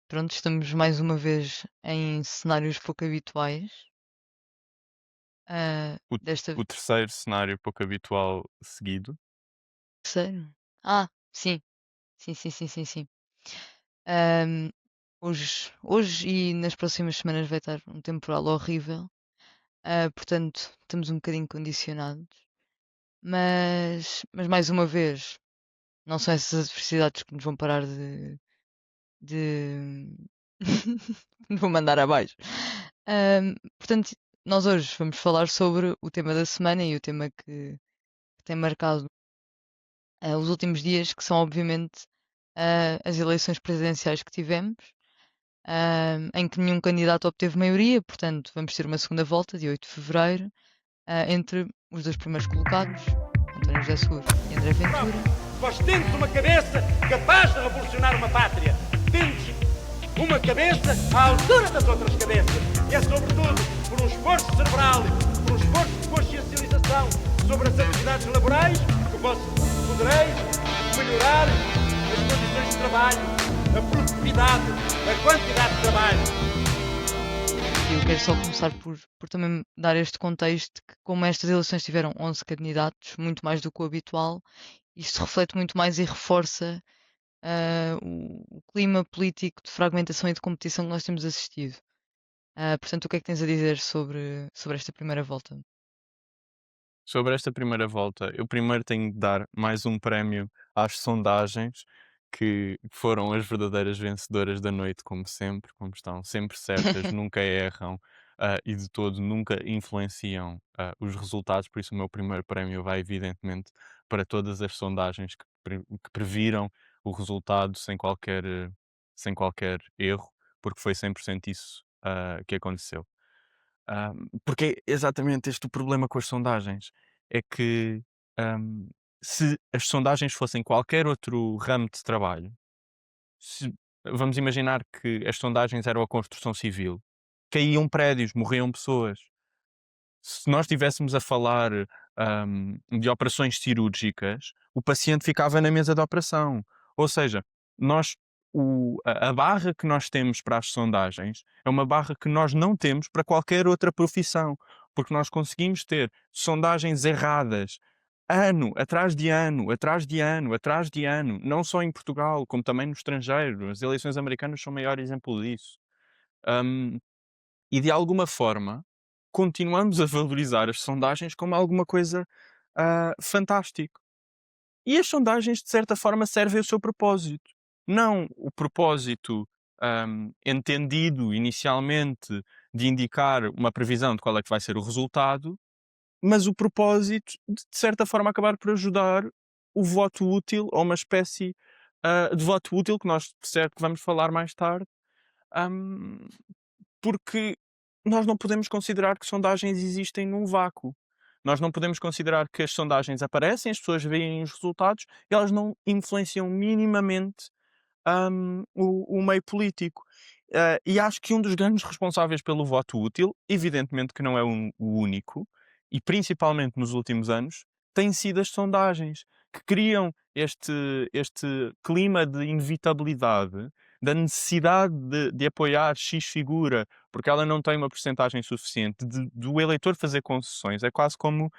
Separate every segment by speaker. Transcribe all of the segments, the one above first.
Speaker 1: Pronto, estamos mais uma vez em cenários pouco habituais.
Speaker 2: O
Speaker 1: Desta
Speaker 2: o terceiro cenário pouco habitual seguido.
Speaker 1: Terceiro? Sim. Sim, sim, sim, sim, sim. Ahm, hoje e nas próximas semanas vai estar um temporal horrível. Portanto, estamos um bocadinho condicionados. Mas mais uma vez, não são essas adversidades que nos vão parar de... nos vão mandar abaixo. Portanto, nós hoje vamos falar sobre o tema da semana e o tema que tem marcado os últimos dias, que são obviamente as eleições presidenciais que tivemos, em que nenhum candidato obteve maioria, portanto vamos ter uma segunda volta, dia 8 de fevereiro, entre os dois primeiros colocados, António José Seguro e André Ventura.
Speaker 3: Vós tendes uma cabeça capaz de revolucionar uma pátria. Tendes uma cabeça à altura das outras cabeças. E é sobretudo por um esforço cerebral, por um esforço de consciencialização sobre as atividades laborais que vós podereis melhorar as condições de trabalho, a produtividade, a quantidade de trabalho.
Speaker 1: E eu quero só começar por também dar este contexto que, como estas eleições tiveram 11 candidatos, muito mais do que o habitual, isto reflete muito mais e reforça o clima político de fragmentação e de competição que nós temos assistido. Portanto, o que é que tens a dizer sobre esta primeira volta?
Speaker 2: Sobre esta primeira volta, eu primeiro tenho de dar mais um prémio às sondagens, que foram as verdadeiras vencedoras da noite, como sempre, como estão sempre certas, nunca erram, e de todo nunca influenciam, os resultados, por isso o meu primeiro prémio vai evidentemente para todas as sondagens que previram o resultado sem qualquer erro, porque foi 100% isso, que aconteceu. Porque é exatamente este o problema com as sondagens, é que, hum, se as sondagens fossem qualquer outro ramo de trabalho, se vamos imaginar que as sondagens eram a construção civil, caíam prédios, morriam pessoas. Se nós estivéssemos a falar, de operações cirúrgicas, o paciente ficava na mesa de operação. Ou seja, nós a barra que nós temos para as sondagens é uma barra que nós não temos para qualquer outra profissão, porque nós conseguimos ter sondagens erradas ano atrás de ano, atrás de ano, atrás de ano, não só em Portugal, como também no estrangeiro. As eleições americanas são o maior exemplo disso. Hum, e de alguma forma, continuamos a valorizar as sondagens como alguma coisa, fantástico. E as sondagens, de certa forma, servem o seu propósito. Não o propósito, entendido inicialmente de indicar uma previsão de qual é que vai ser o resultado, mas o propósito de certa forma, acabar por ajudar o voto útil ou uma espécie, de voto útil que nós, certo, que vamos falar mais tarde, hum, porque nós não podemos considerar que sondagens existem num vácuo. Nós não podemos considerar que as sondagens aparecem, as pessoas veem os resultados e elas não influenciam minimamente, o meio político. E acho que um dos grandes responsáveis pelo voto útil, evidentemente que não é o único, e principalmente nos últimos anos, têm sido as sondagens, que criam este clima de inevitabilidade, da necessidade de apoiar X figura, porque ela não tem uma percentagem suficiente, do eleitor fazer concessões. É quase como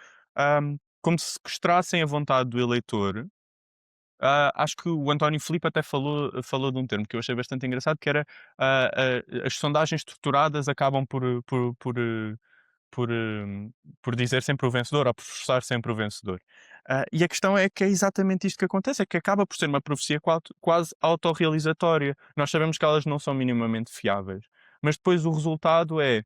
Speaker 2: se sequestrassem a vontade do eleitor. Acho que o António Filipe até falou de um termo que eu achei bastante engraçado, que era, as sondagens estruturadas acabam por dizer sempre o vencedor ou por forçar sempre o vencedor. E a questão é que é exatamente isto que acontece, é que acaba por ser uma profecia quase autorrealizatória. Nós sabemos que elas não são minimamente fiáveis, mas depois o resultado é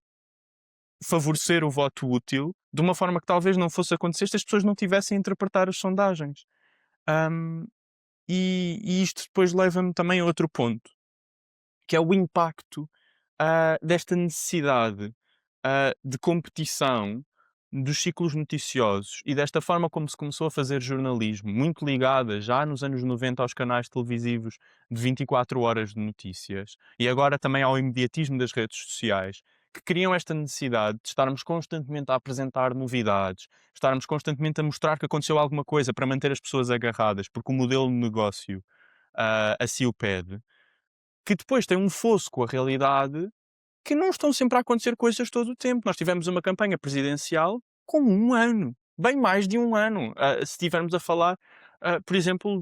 Speaker 2: favorecer o voto útil de uma forma que talvez não fosse acontecer se as pessoas não tivessem a interpretar as sondagens. Hum, e isto depois leva-me também a outro ponto, que é o impacto, desta necessidade, de competição dos ciclos noticiosos e desta forma como se começou a fazer jornalismo, muito ligada já nos anos 90 aos canais televisivos de 24 horas de notícias e agora também ao imediatismo das redes sociais, que criam esta necessidade de estarmos constantemente a apresentar novidades, estarmos constantemente a mostrar que aconteceu alguma coisa para manter as pessoas agarradas, porque o modelo de negócio, assim o pede. que depois têm um fosso com a realidade, que não estão sempre a acontecer coisas todo o tempo. Nós tivemos uma campanha presidencial com 1 ano, bem mais de 1 ano. Se estivermos a falar, por exemplo,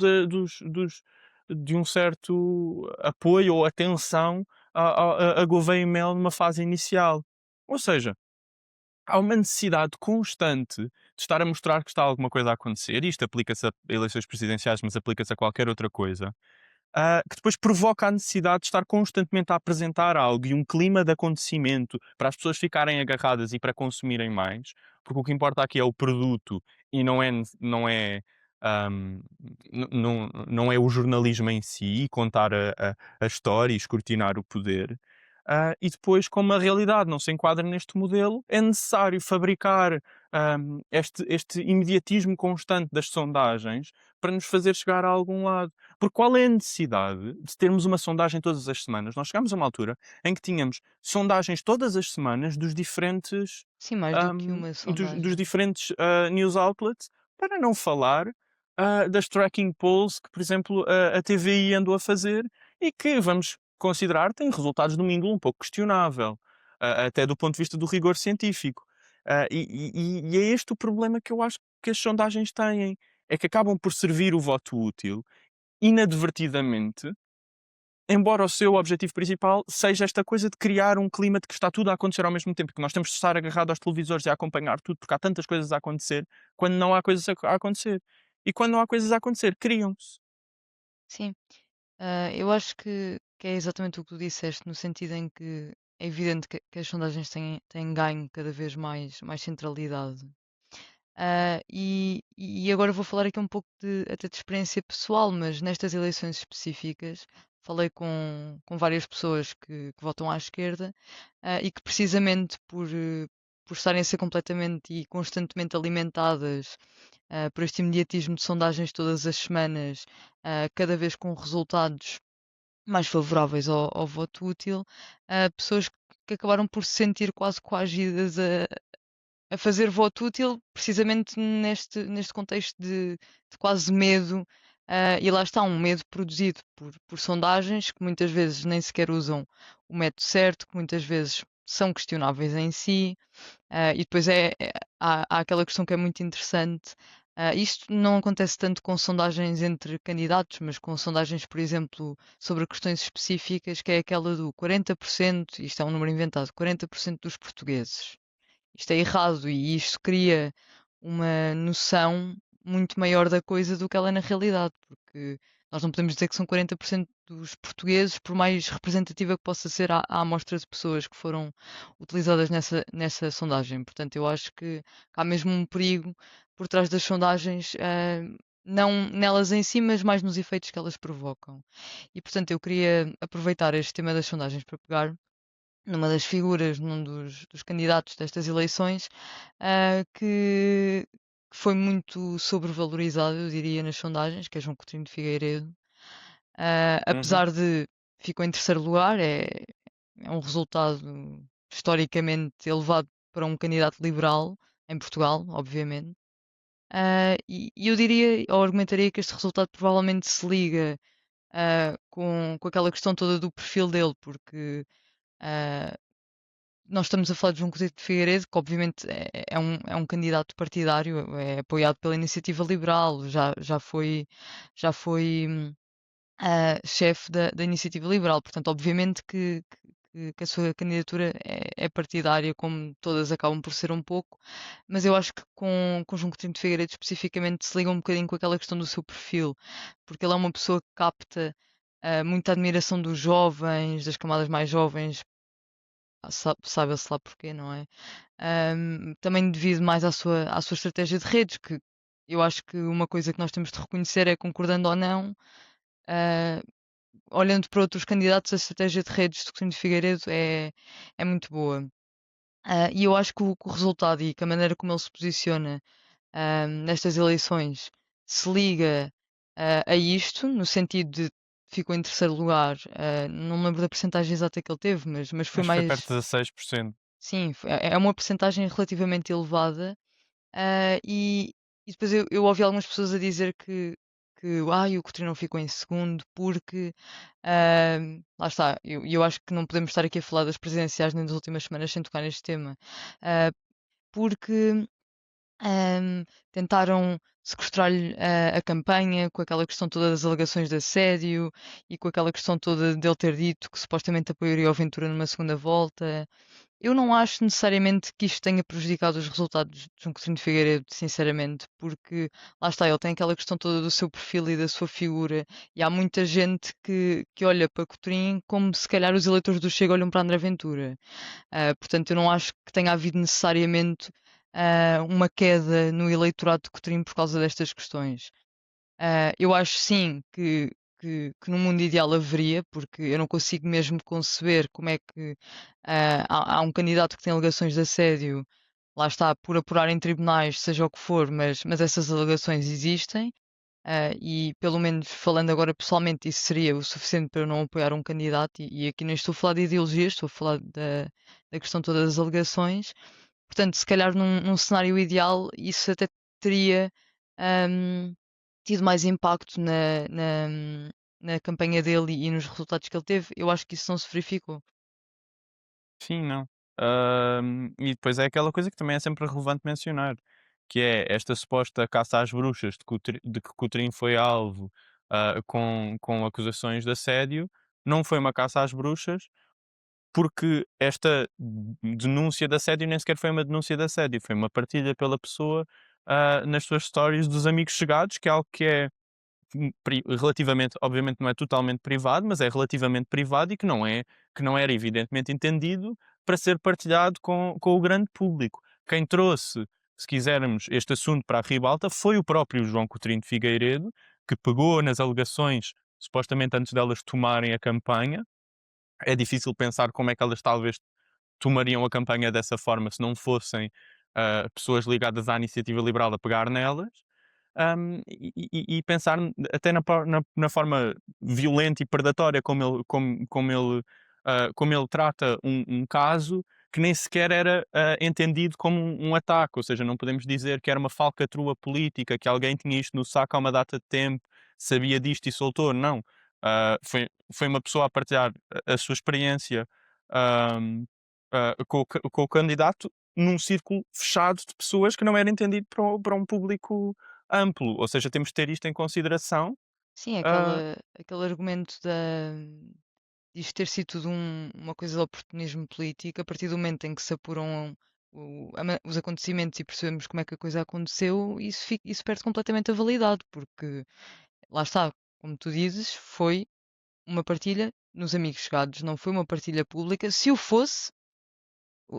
Speaker 2: de um certo apoio ou atenção a Gouveia e Mel numa fase inicial. Ou seja, há uma necessidade constante de estar a mostrar que está alguma coisa a acontecer, e isto aplica-se a eleições presidenciais, mas aplica-se a qualquer outra coisa, que depois provoca a necessidade de estar constantemente a apresentar algo e um clima de acontecimento para as pessoas ficarem agarradas e para consumirem mais, porque o que importa aqui é o produto e ahm, não é o jornalismo em si, contar a história e escrutinar o poder. E depois, como a realidade não se enquadra neste modelo, é necessário fabricar este imediatismo constante das sondagens para nos fazer chegar a algum lado. Porque qual é a necessidade de termos uma sondagem todas as semanas? Nós chegámos a uma altura em que tínhamos sondagens todas as semanas dos diferentes,
Speaker 1: Sim, mais do que uma
Speaker 2: dos
Speaker 1: sondagem.
Speaker 2: diferentes news outlets, para não falar das tracking polls que, por exemplo, a TVI andou a fazer e que, vamos considerar, têm resultados de uma índole um pouco questionável, até do ponto de vista do rigor científico. E é este o problema que eu acho que as sondagens têm, é que acabam por servir o voto útil inadvertidamente, embora o seu objetivo principal seja esta coisa de criar um clima de que está tudo a acontecer ao mesmo tempo, que nós temos de estar agarrado aos televisores e a acompanhar tudo, porque há tantas coisas a acontecer, quando não há coisas a acontecer. E quando não há coisas a acontecer, criam-se.
Speaker 1: Sim. Eu acho que é exatamente o que tu disseste, no sentido em que é evidente que as sondagens têm ganho cada vez mais centralidade. E agora vou falar aqui um pouco até de experiência pessoal, mas nestas eleições específicas falei com várias pessoas que votam à esquerda, e que precisamente por estarem a ser completamente e constantemente alimentadas por este imediatismo de sondagens todas as semanas, cada vez com resultados mais favoráveis ao voto útil, pessoas que acabaram por se sentir quase coagidas a fazer voto útil, precisamente neste contexto de quase medo, e lá está, um medo produzido por sondagens que muitas vezes nem sequer usam o método certo, que muitas vezes são questionáveis em si. E depois há aquela questão que é muito interessante. Isto não acontece tanto com sondagens entre candidatos, mas com sondagens, por exemplo, sobre questões específicas, que é aquela do 40%, isto é um número inventado, 40% dos portugueses. Isto é errado e isto cria uma noção muito maior da coisa do que ela é na realidade, porque nós não podemos dizer que são 40% dos portugueses, por mais representativa que possa ser a amostra de pessoas que foram utilizadas nessa sondagem. Portanto, eu acho que há mesmo um perigo por trás das sondagens, não nelas em si, mas mais nos efeitos que elas provocam. E, portanto, eu queria aproveitar este tema das sondagens para pegar numa das figuras, num dos candidatos destas eleições, que foi muito sobrevalorizado, eu diria, nas sondagens, que é João Coutinho de Figueiredo.
Speaker 2: Uhum.
Speaker 1: Apesar de ficou em terceiro lugar, é um resultado historicamente elevado para um candidato liberal em Portugal, obviamente. E eu diria, ou argumentaria que este resultado provavelmente se liga com aquela questão toda do perfil dele, porque ah, nós estamos a falar de João Coutinho de Figueiredo, que obviamente é um candidato partidário, é apoiado pela Iniciativa Liberal, já foi chefe da Iniciativa Liberal, portanto, obviamente que a sua candidatura é partidária, como todas acabam por ser um pouco, mas eu acho que com João Coutinho de Figueiredo especificamente se liga um bocadinho com aquela questão do seu perfil, porque ele é uma pessoa que capta muita admiração dos jovens, das camadas mais jovens, sabe-se lá porquê, não é? Também devido mais à sua estratégia de redes, que eu acho que uma coisa que nós temos de reconhecer é, concordando ou não, ah, olhando para outros candidatos, a estratégia de redes de Coutinho de Figueiredo é muito boa. E eu acho que o resultado e que a maneira como ele se posiciona nestas eleições se liga a isto, no sentido de ficou em terceiro lugar. Não me lembro da percentagem exata que ele teve, mas foi
Speaker 2: Acho que foi perto
Speaker 1: mais.
Speaker 2: de 16%.
Speaker 1: Sim, é uma percentagem relativamente elevada. E depois eu ouvi algumas pessoas a dizer que ai, o Coutinho não ficou em segundo porque ah, lá está, eu acho que não podemos estar aqui a falar das presidenciais nem das últimas semanas sem tocar neste tema, ah, porque tentaram sequestrar-lhe a campanha com aquela questão toda das alegações de assédio e com aquela questão toda dele ter dito que supostamente apoiaria o Ventura numa segunda volta. Eu não acho necessariamente que isto tenha prejudicado os resultados de João Coutinho de Figueiredo, sinceramente, porque lá está, ele tem aquela questão toda do seu perfil e da sua figura, e há muita gente que olha para Coutinho como se calhar os eleitores do Chega olham para André Ventura. Portanto, eu não acho que tenha havido necessariamente uma queda no eleitorado de Coutinho por causa destas questões. Eu acho sim que no mundo ideal haveria, porque eu não consigo mesmo conceber como é que há um candidato que tem alegações de assédio, lá está, por apurar em tribunais, seja o que for, mas essas alegações existem. E pelo menos falando agora pessoalmente, isso seria o suficiente para eu não apoiar um candidato, e aqui nem estou a falar de ideologias, estou a falar da questão toda das alegações. Portanto, se calhar num cenário ideal, isso até teria ahm, tido mais impacto na campanha dele e nos resultados que ele teve. Eu acho que isso não se verificou.
Speaker 2: Sim, não. E depois é aquela coisa que também é sempre relevante mencionar, que é esta suposta caça às bruxas de que Coutrinho foi alvo, com acusações de assédio, não foi uma caça às bruxas, porque esta denúncia de assédio nem sequer foi uma denúncia de assédio, foi uma partilha pela pessoa, nas suas stories dos amigos chegados, que é algo que é relativamente, obviamente não é totalmente privado, mas é relativamente privado e que não era evidentemente entendido para ser partilhado com o grande público. Quem trouxe, se quisermos, este assunto para a ribalta foi o próprio João Coutinho de Figueiredo, que pegou nas alegações, supostamente antes delas tomarem a campanha. É difícil pensar como é que elas talvez tomariam a campanha dessa forma se não fossem pessoas ligadas à iniciativa liberal a pegar nelas. E pensar até na forma violenta e predatória como ele trata um caso que nem sequer era entendido como um ataque, ou seja, não podemos dizer que era uma falcatrua política, que alguém tinha isto no saco há uma data de tempo, sabia disto e soltou, não. Foi uma pessoa a partilhar a sua experiência ahm, com o candidato num círculo fechado de pessoas que não era entendido para um público amplo, ou seja, temos de ter isto em consideração.
Speaker 1: Sim,
Speaker 2: Ah,
Speaker 1: aquele argumento disto ter sido tudo uma coisa de oportunismo político, a partir do momento em que se apuram os acontecimentos e percebemos como é que a coisa aconteceu, isso perde completamente a validade, porque lá está, como tu dizes, foi uma partilha nos amigos chegados, não foi uma partilha pública. Se o fosse,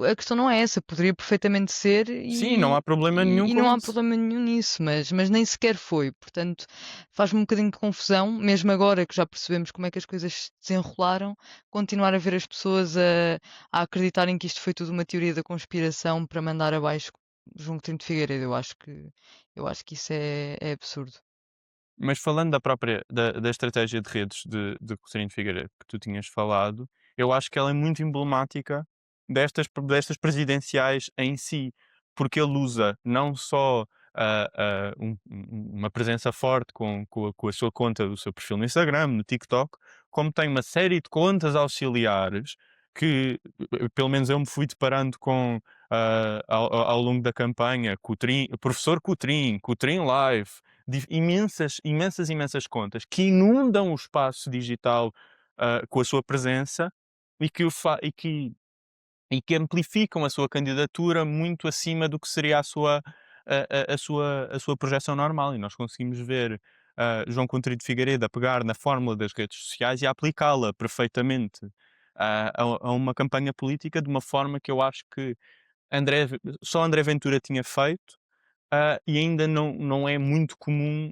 Speaker 1: a questão não é essa, poderia perfeitamente ser
Speaker 2: sim, não há problema nenhum
Speaker 1: e não
Speaker 2: com
Speaker 1: há
Speaker 2: isso.
Speaker 1: problema nenhum nisso, mas nem sequer foi. Portanto, faz-me um bocadinho de confusão, mesmo agora que já percebemos como é que as coisas se desenrolaram, continuar a ver as pessoas a acreditarem que isto foi tudo uma teoria da conspiração para mandar abaixo João Coutinho de Figueiredo. Eu acho que isso é absurdo.
Speaker 2: Mas falando da estratégia de redes de Coutinho de Figueiredo que tu tinhas falado, eu acho que ela é muito emblemática destas presidenciais em si, porque ele usa não só uma presença forte com a sua conta, o seu perfil no Instagram, no TikTok, como tem uma série de contas auxiliares que, pelo menos eu me fui deparando com ao longo da campanha, Professor Coutrinho, Coutrinho Live, imensas contas que inundam o espaço digital com a sua presença e que, e que amplificam a sua candidatura muito acima do que seria a sua projeção normal. E nós conseguimos ver João Coutinho de Figueiredo a pegar na fórmula das redes sociais e a aplicá-la perfeitamente a uma campanha política de uma forma que eu acho que só André Ventura tinha feito. E ainda não é muito comum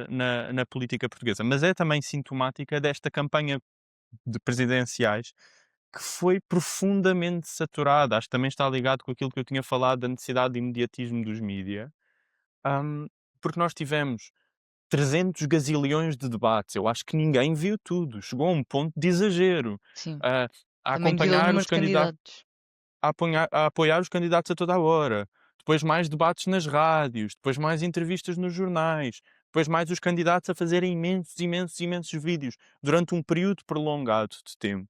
Speaker 2: na política portuguesa. Mas é também sintomática desta campanha de presidenciais que foi profundamente saturada. Acho que também está ligado com aquilo que eu tinha falado da necessidade de imediatismo dos mídia, hum, porque nós tivemos 300 gazilhões de debates. Eu acho que ninguém viu tudo. Chegou a um ponto de exagero.
Speaker 1: Sim.
Speaker 2: ah, a
Speaker 1: Também devido ao
Speaker 2: acompanhar
Speaker 1: número
Speaker 2: os
Speaker 1: de
Speaker 2: candidatos
Speaker 1: candidatos.
Speaker 2: a apoiar os candidatos a toda a hora. Depois mais debates nas rádios, depois mais entrevistas nos jornais, depois mais os candidatos a fazerem imensos, imensos, imensos vídeos durante um período prolongado de tempo.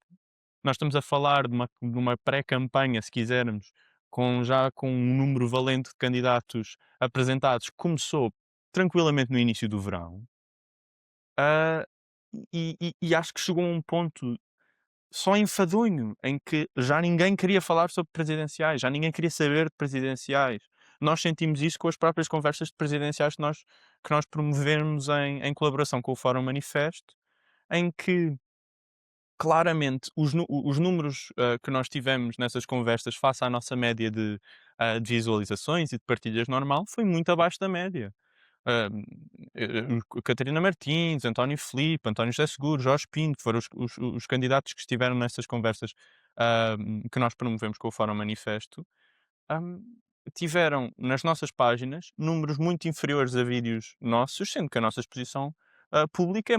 Speaker 2: Nós estamos a falar de uma pré-campanha, se quisermos, com um número valente de candidatos apresentados, que começou tranquilamente no início do verão. Ah, e acho que chegou a um ponto só enfadonho, em que já ninguém queria falar sobre presidenciais, já ninguém queria saber de presidenciais. Nós sentimos isso com as próprias conversas de presidenciais que nós promovemos em colaboração com o Fórum Manifesto, em que claramente os números que nós tivemos nessas conversas face à nossa média de visualizações e de partilhas normal foi muito abaixo da média. Hum, Catarina Martins, António Filipe, António José Seguro, Jorge Pinto, foram os candidatos que estiveram nessas conversas que nós promovemos com o Fórum Manifesto, hum, tiveram nas nossas páginas números muito inferiores a vídeos nossos, sendo que a nossa exposição pública é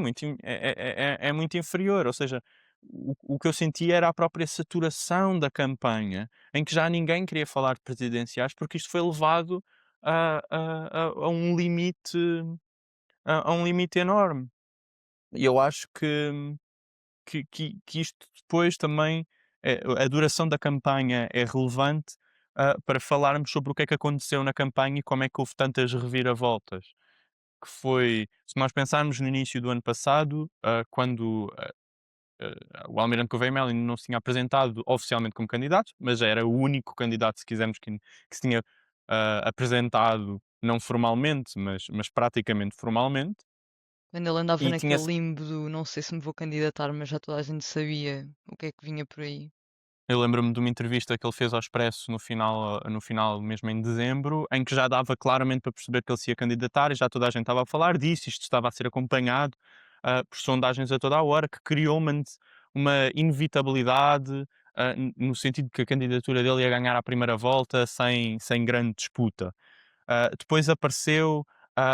Speaker 2: muito inferior. Ou seja, o que eu senti era a própria saturação da campanha, em que já ninguém queria falar de presidenciais, porque isto foi levado a um limite, a um limite enorme. E eu acho que isto depois também, a duração da campanha é relevante, para falarmos sobre o que é que aconteceu na campanha e como é que houve tantas reviravoltas. Que foi, se nós pensarmos no início do ano passado, quando, o Almirante Gouveia Melo ainda não se tinha apresentado oficialmente como candidato, mas era o único candidato, se quisermos, que se tinha, apresentado, não formalmente, mas praticamente formalmente,
Speaker 1: Quando ele andava
Speaker 2: e tinha.
Speaker 1: naquele limbo do não sei se me vou candidatar, mas já toda a gente sabia o que é que vinha por aí.
Speaker 2: Eu lembro-me de uma entrevista que ele fez ao Expresso no final mesmo em dezembro, em que já dava claramente para perceber que ele se ia candidatar e já toda a gente estava a falar disso, isto estava a ser acompanhado, por sondagens a toda a hora, que criou uma inevitabilidade, no sentido de que a candidatura dele ia ganhar à primeira volta sem grande disputa. Depois apareceu,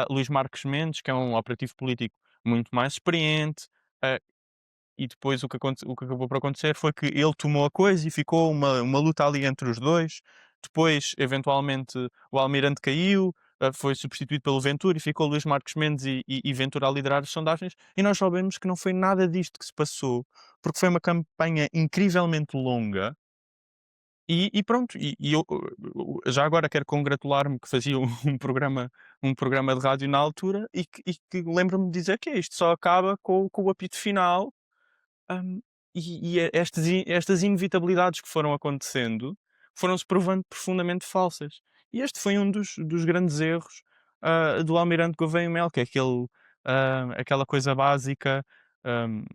Speaker 2: Luís Marques Mendes, que é um operativo político muito mais experiente, ah, e depois o que acabou por acontecer foi que ele tomou a coisa e ficou uma luta ali entre os 2. Depois, eventualmente, o Almirante caiu, foi substituído pelo Ventura e ficou Luís Marques Mendes e Ventura a liderar as sondagens, e nós sabemos que não foi nada disto que se passou, porque foi uma campanha incrivelmente longa. E pronto, e já agora quero congratular-me que fazia um programa de rádio na altura, e que lembro-me de dizer que isto só acaba com o apito final. Hum, estas inevitabilidades que foram acontecendo, foram-se provando profundamente falsas. E este foi um dos grandes erros, do Almirante Gouveia Mel, que é aquela coisa básica.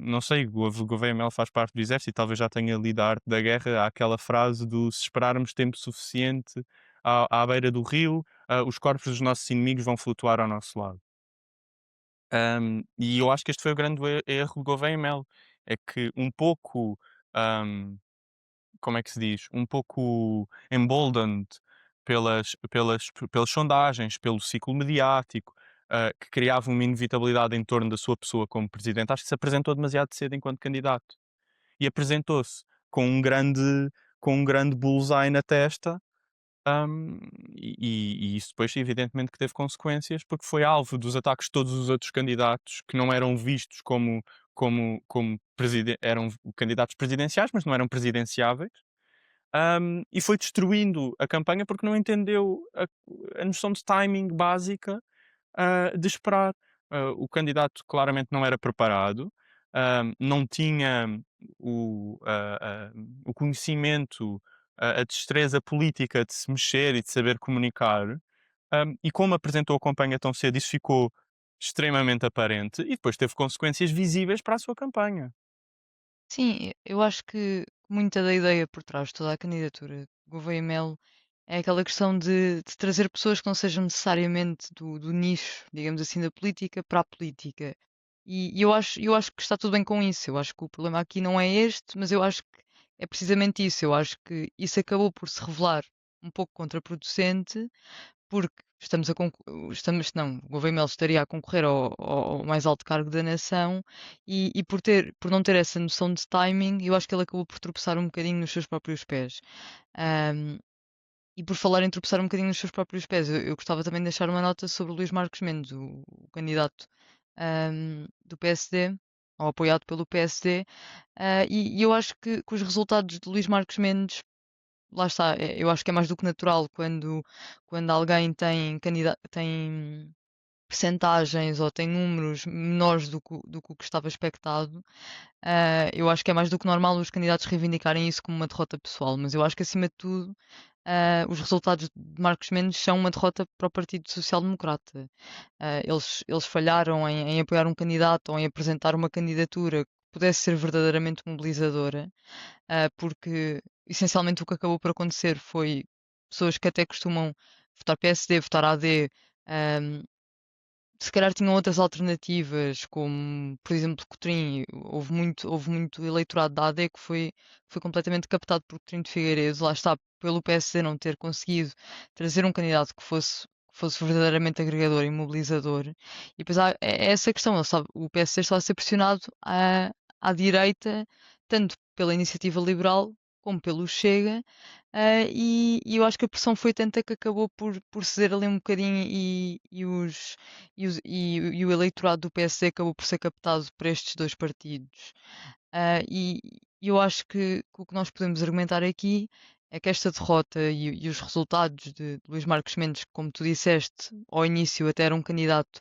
Speaker 2: Não sei, o Gouveia Mel faz parte do exército e talvez já tenha lido a arte da guerra. Há aquela frase do: "Se esperarmos tempo suficiente à beira do rio, os corpos dos nossos inimigos vão flutuar ao nosso lado". E eu acho que este foi o grande erro de Gouveia e Mel, é que um pouco, hum, como é que se diz? Um pouco emboldened pelas sondagens, pelo ciclo mediático, que criava uma inevitabilidade em torno da sua pessoa como presidente, acho que se apresentou demasiado cedo enquanto candidato. E apresentou-se com um grande bullseye na testa. Hum, e isso depois evidentemente que teve consequências, porque foi alvo dos ataques de todos os outros candidatos que não eram vistos como eram candidatos presidenciais, mas não eram presidenciáveis. E foi destruindo a campanha porque não entendeu a noção de timing básica, de esperar. O candidato claramente não era preparado, não tinha o conhecimento, a destreza política de se mexer e de saber comunicar, e como apresentou a campanha tão cedo, isso ficou extremamente aparente e depois teve consequências visíveis para a sua campanha.
Speaker 1: Sim, eu acho que muita da ideia por trás de toda a candidatura de Gouveia Melo é aquela questão de trazer pessoas que não sejam necessariamente do nicho, digamos assim, da política para a política. E eu acho que está tudo bem com isso. Eu acho que o problema aqui não é este, mas eu acho que é precisamente isso. Eu acho que isso acabou por se revelar um pouco contraproducente, porque não, o Gouveia Melo estaria a concorrer ao mais alto cargo da nação e por não ter essa noção de timing, eu acho que ele acabou por tropeçar um bocadinho nos seus próprios pés. Ahm, E por falar em tropeçar um bocadinho nos seus próprios pés, eu gostava também de deixar uma nota sobre o Luís Marcos Mendes, o candidato do PSD, ou apoiado pelo PSD, e eu acho que os resultados de Luís Marcos Mendes, lá está, eu acho que é mais do que natural quando alguém tem percentagens ou tem números menores do que o que estava expectado. Eu acho que é mais do que normal os candidatos reivindicarem isso como uma derrota pessoal, mas eu acho que acima de tudo os resultados de Marcos Mendes são uma derrota para o Partido Social Democrata. Eles falharam em apoiar um candidato ou em apresentar uma candidatura que pudesse ser verdadeiramente mobilizadora, porque essencialmente o que acabou por acontecer foi pessoas que até costumam votar PSD, votar AD, ahm, se calhar tinham outras alternativas, como, por exemplo, Cotrim. Houve muito eleitorado da AD que foi completamente captado por Coutinho de Figueiredo. Lá está, pelo PSD não ter conseguido trazer um candidato que fosse verdadeiramente agregador e mobilizador. E depois há essa questão, ele sabe, o PSD está a ser pressionado à direita, tanto pela iniciativa liberal como pelo Chega, e eu acho que a pressão foi tanta que acabou por ceder ali um bocadinho e o eleitorado do PSD acabou por ser captado por estes dois partidos. E eu acho que o que nós podemos argumentar aqui é que esta derrota e os resultados de Luís Marcos Mendes, como tu disseste, ao início até era um candidato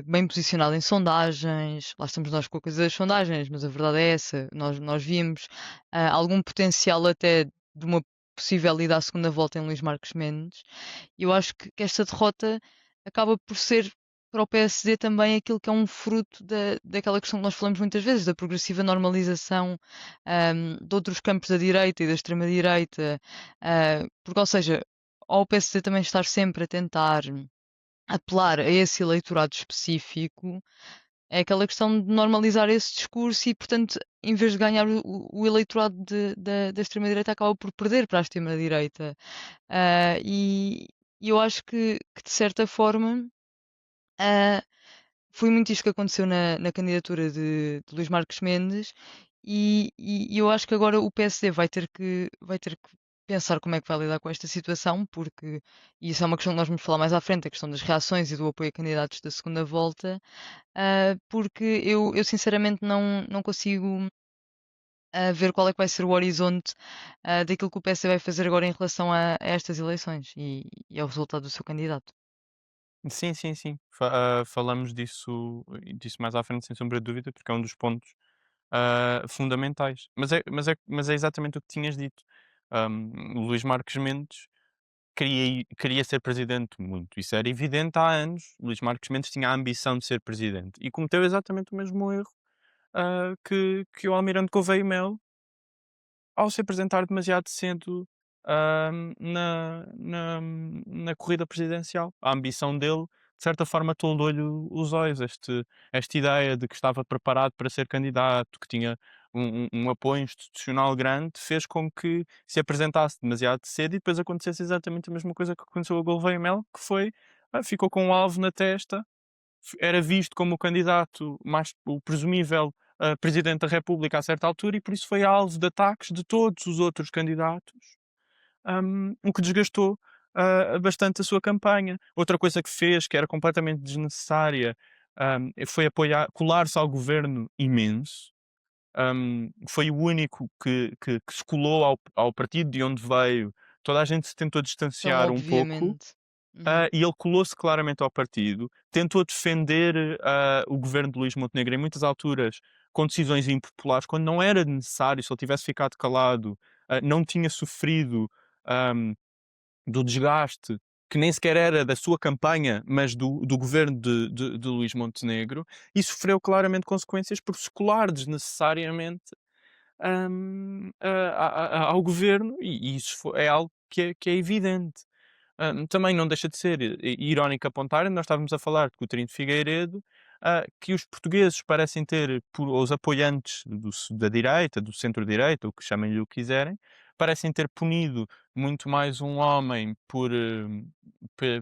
Speaker 1: bem posicionado em sondagens. Lá estamos nós com a coisa das sondagens, mas a verdade é essa. Nós vimos algum potencial até de uma possível ida à segunda volta em Luís Marcos Mendes. E eu acho que esta derrota acaba por ser para o PSD também aquilo que é um fruto daquela questão que nós falamos muitas vezes, da progressiva normalização de outros campos da direita e da extrema-direita, porque, ou seja, ao PSD também estar sempre a tentar apelar a esse eleitorado específico, é aquela questão de normalizar esse discurso e, portanto, em vez de ganhar o eleitorado da extrema-direita, acaba por perder para a extrema-direita. E eu acho que, de certa forma, ah, foi muito isto que aconteceu na candidatura de Luís Marcos Mendes, e eu acho que agora o PSD vai ter que pensar como é que vai lidar com esta situação, porque e isso é uma questão que nós vamos falar mais à frente, a questão das reações e do apoio a candidatos da segunda volta, porque eu sinceramente não consigo ver qual é que vai ser o horizonte daquilo que o PSD vai fazer agora em relação a estas eleições e ao resultado do seu candidato.
Speaker 2: Sim, sim, sim. Falamos disso mais à frente, sem sombra de dúvida, porque é um dos pontos fundamentais. Mas é exatamente o que tinhas dito. O Luís Marques Mendes queria ser presidente muito. Isso era evidente há anos. Luís Marques Mendes tinha a ambição de ser presidente e cometeu exatamente o mesmo erro que o Almirante Gouveia e Melo ao se apresentar demasiado cedo na corrida presidencial. A ambição dele, de certa forma, toldou-lhe os olhos. Esta ideia de que estava preparado para ser candidato, que tinha um apoio institucional grande, fez com que se apresentasse demasiado cedo e depois acontecesse exatamente a mesma coisa que aconteceu a Gouveia e Mel, que foi, ficou com um alvo na testa, era visto como o candidato mais o presumível presidente da República a certa altura e por isso foi alvo de ataques de todos os outros candidatos, o que desgastou bastante a sua campanha. Outra coisa que fez, que era completamente desnecessária, foi colar-se ao governo imenso. Foi o único que se colou ao partido de onde veio. Toda a gente se tentou
Speaker 1: Então,
Speaker 2: distanciar um pouco.
Speaker 1: obviamente. Uhum.
Speaker 2: E ele colou-se claramente ao partido, tentou defender o governo de Luís Montenegro em muitas alturas com decisões impopulares, quando não era necessário, se ele tivesse ficado calado, não tinha sofrido ahm, do desgaste que nem sequer era da sua campanha, mas do governo de Luís Montenegro, e sofreu claramente consequências por se colar desnecessariamente ao governo, e isso é algo que é evidente. Também não deixa de ser irónico apontar, nós estávamos a falar de Coutinho de Figueiredo, que os portugueses parecem ter, os apoiantes da direita, do centro-direita, o que chamem-lhe o que quiserem, parecem ter punido muito mais um homem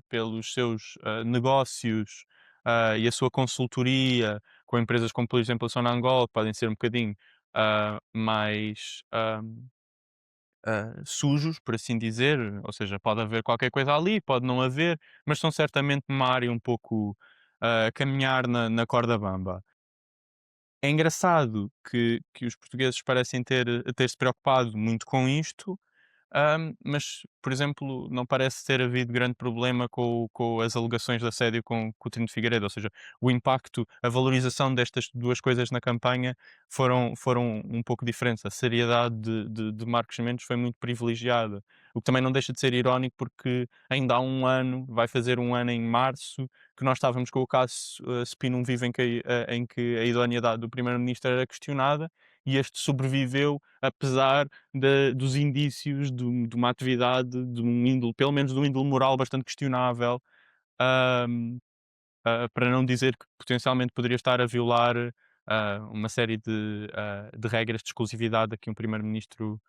Speaker 2: pelos seus negócios e a sua consultoria com empresas como, por exemplo, a Sonangol, que podem ser um bocadinho mais sujos, por assim dizer, ou seja, pode haver qualquer coisa ali, pode não haver, mas são certamente uma área um pouco a caminhar na corda bamba. É engraçado que os portugueses parecem ter-se preocupado muito com isto, mas, por exemplo, não parece ter havido grande problema com as alegações de assédio com o Coutinho de Figueiredo, ou seja, o impacto, a valorização destas 2 coisas na campanha foram um pouco diferentes. A seriedade de Marcos Mendes foi muito privilegiada, o que também não deixa de ser irónico, porque ainda há um ano, vai fazer um ano em março, que nós estávamos com o caso, Spinum Viva em que a idoneidade do primeiro-ministro era questionada, e este sobreviveu apesar dos indícios de uma atividade de um índole, pelo menos de um índole moral bastante questionável, hum, para não dizer que potencialmente poderia estar a violar uma série de regras de exclusividade a que um primeiro-ministro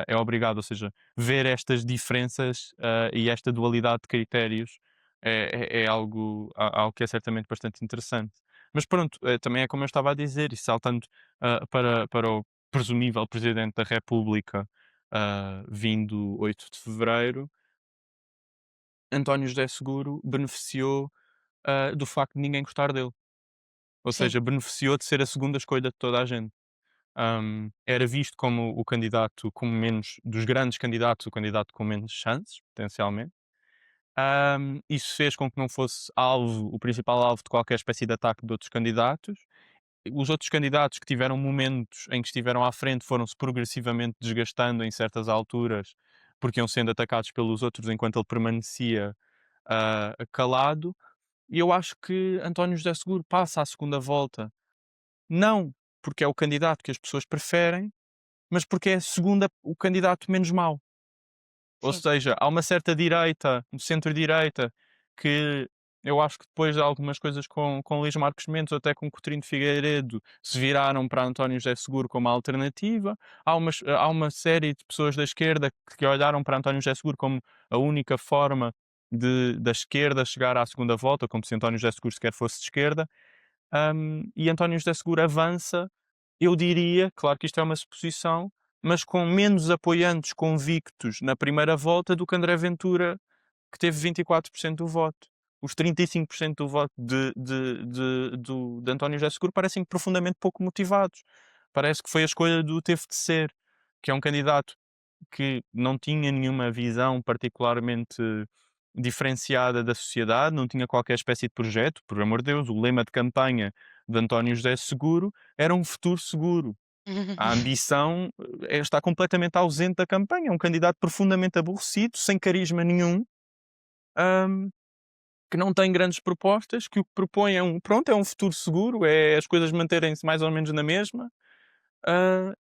Speaker 2: é obrigado. Ou seja, ver estas diferenças e esta dualidade de critérios é algo que é certamente bastante interessante. Mas pronto, também é como eu estava a dizer, e saltando para o presumível Presidente da República vindo 8 de Fevereiro, António José Seguro beneficiou do facto de ninguém gostar dele. Ou
Speaker 1: Sim,
Speaker 2: seja, beneficiou de ser a segunda escolha de toda a gente. Era visto como o candidato com menos dos grandes candidatos, o candidato com menos chances, potencialmente. Isso fez com que não fosse o principal alvo de qualquer espécie de ataque de outros candidatos. Os outros candidatos que tiveram momentos em que estiveram à frente foram-se progressivamente desgastando em certas alturas, porque iam sendo atacados pelos outros enquanto ele permanecia calado. E eu acho que António José Seguro passa à segunda volta, não porque é o candidato que as pessoas preferem, mas porque é o candidato menos mau. Ou
Speaker 1: sim.
Speaker 2: seja, há uma certa direita, um centro-direita, que eu acho que depois de algumas coisas com Luís Marcos Mendes ou até com Coutinho de Figueiredo se viraram para António José Seguro como alternativa. Há uma série de pessoas da esquerda que olharam para António José Seguro como a única forma da esquerda chegar à segunda volta, como se António José Seguro sequer fosse de esquerda. E António José Seguro avança, eu diria, claro que isto é uma suposição, mas com menos apoiantes convictos na primeira volta do que André Ventura, que teve 24% do voto. Os 35% do voto de António José Seguro parecem profundamente pouco motivados. Parece que foi a escolha do teve de ser, que é um candidato que não tinha nenhuma visão particularmente diferenciada da sociedade, não tinha qualquer espécie de projeto, por amor de Deus, o lema de campanha de António José Seguro era um futuro seguro. A ambição está completamente ausente da campanha, é um candidato profundamente aborrecido, sem carisma nenhum, hum, que não tem grandes propostas, que o que propõe é um futuro seguro, é as coisas manterem-se mais ou menos na mesma.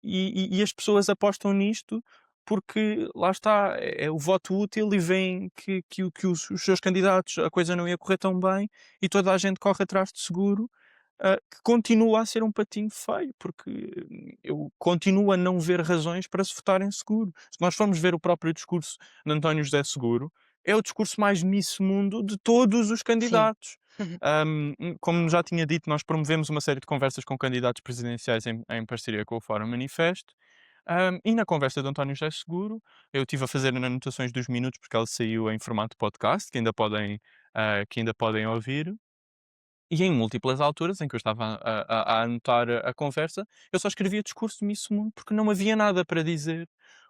Speaker 2: E as pessoas apostam nisto porque, lá está, é o voto útil e veem que os seus candidatos a coisa não ia correr tão bem e toda a gente corre atrás de Seguro, que continua a ser um patinho feio, porque eu continuo a não ver razões para se votar em Seguro. Se nós formos ver o próprio discurso de António José Seguro, é o discurso mais Miss Mundo de todos os
Speaker 1: Sim.
Speaker 2: candidatos. Como já tinha dito, nós promovemos uma série de conversas com candidatos presidenciais em parceria com o Fórum Manifesto. E na conversa de António José Seguro, eu estive a fazer anotações dos minutos, porque ela saiu em formato podcast, que ainda podem ouvir. E em múltiplas alturas em que eu estava a anotar a conversa, eu só escrevia discurso de Miss Mundo porque não havia nada para dizer.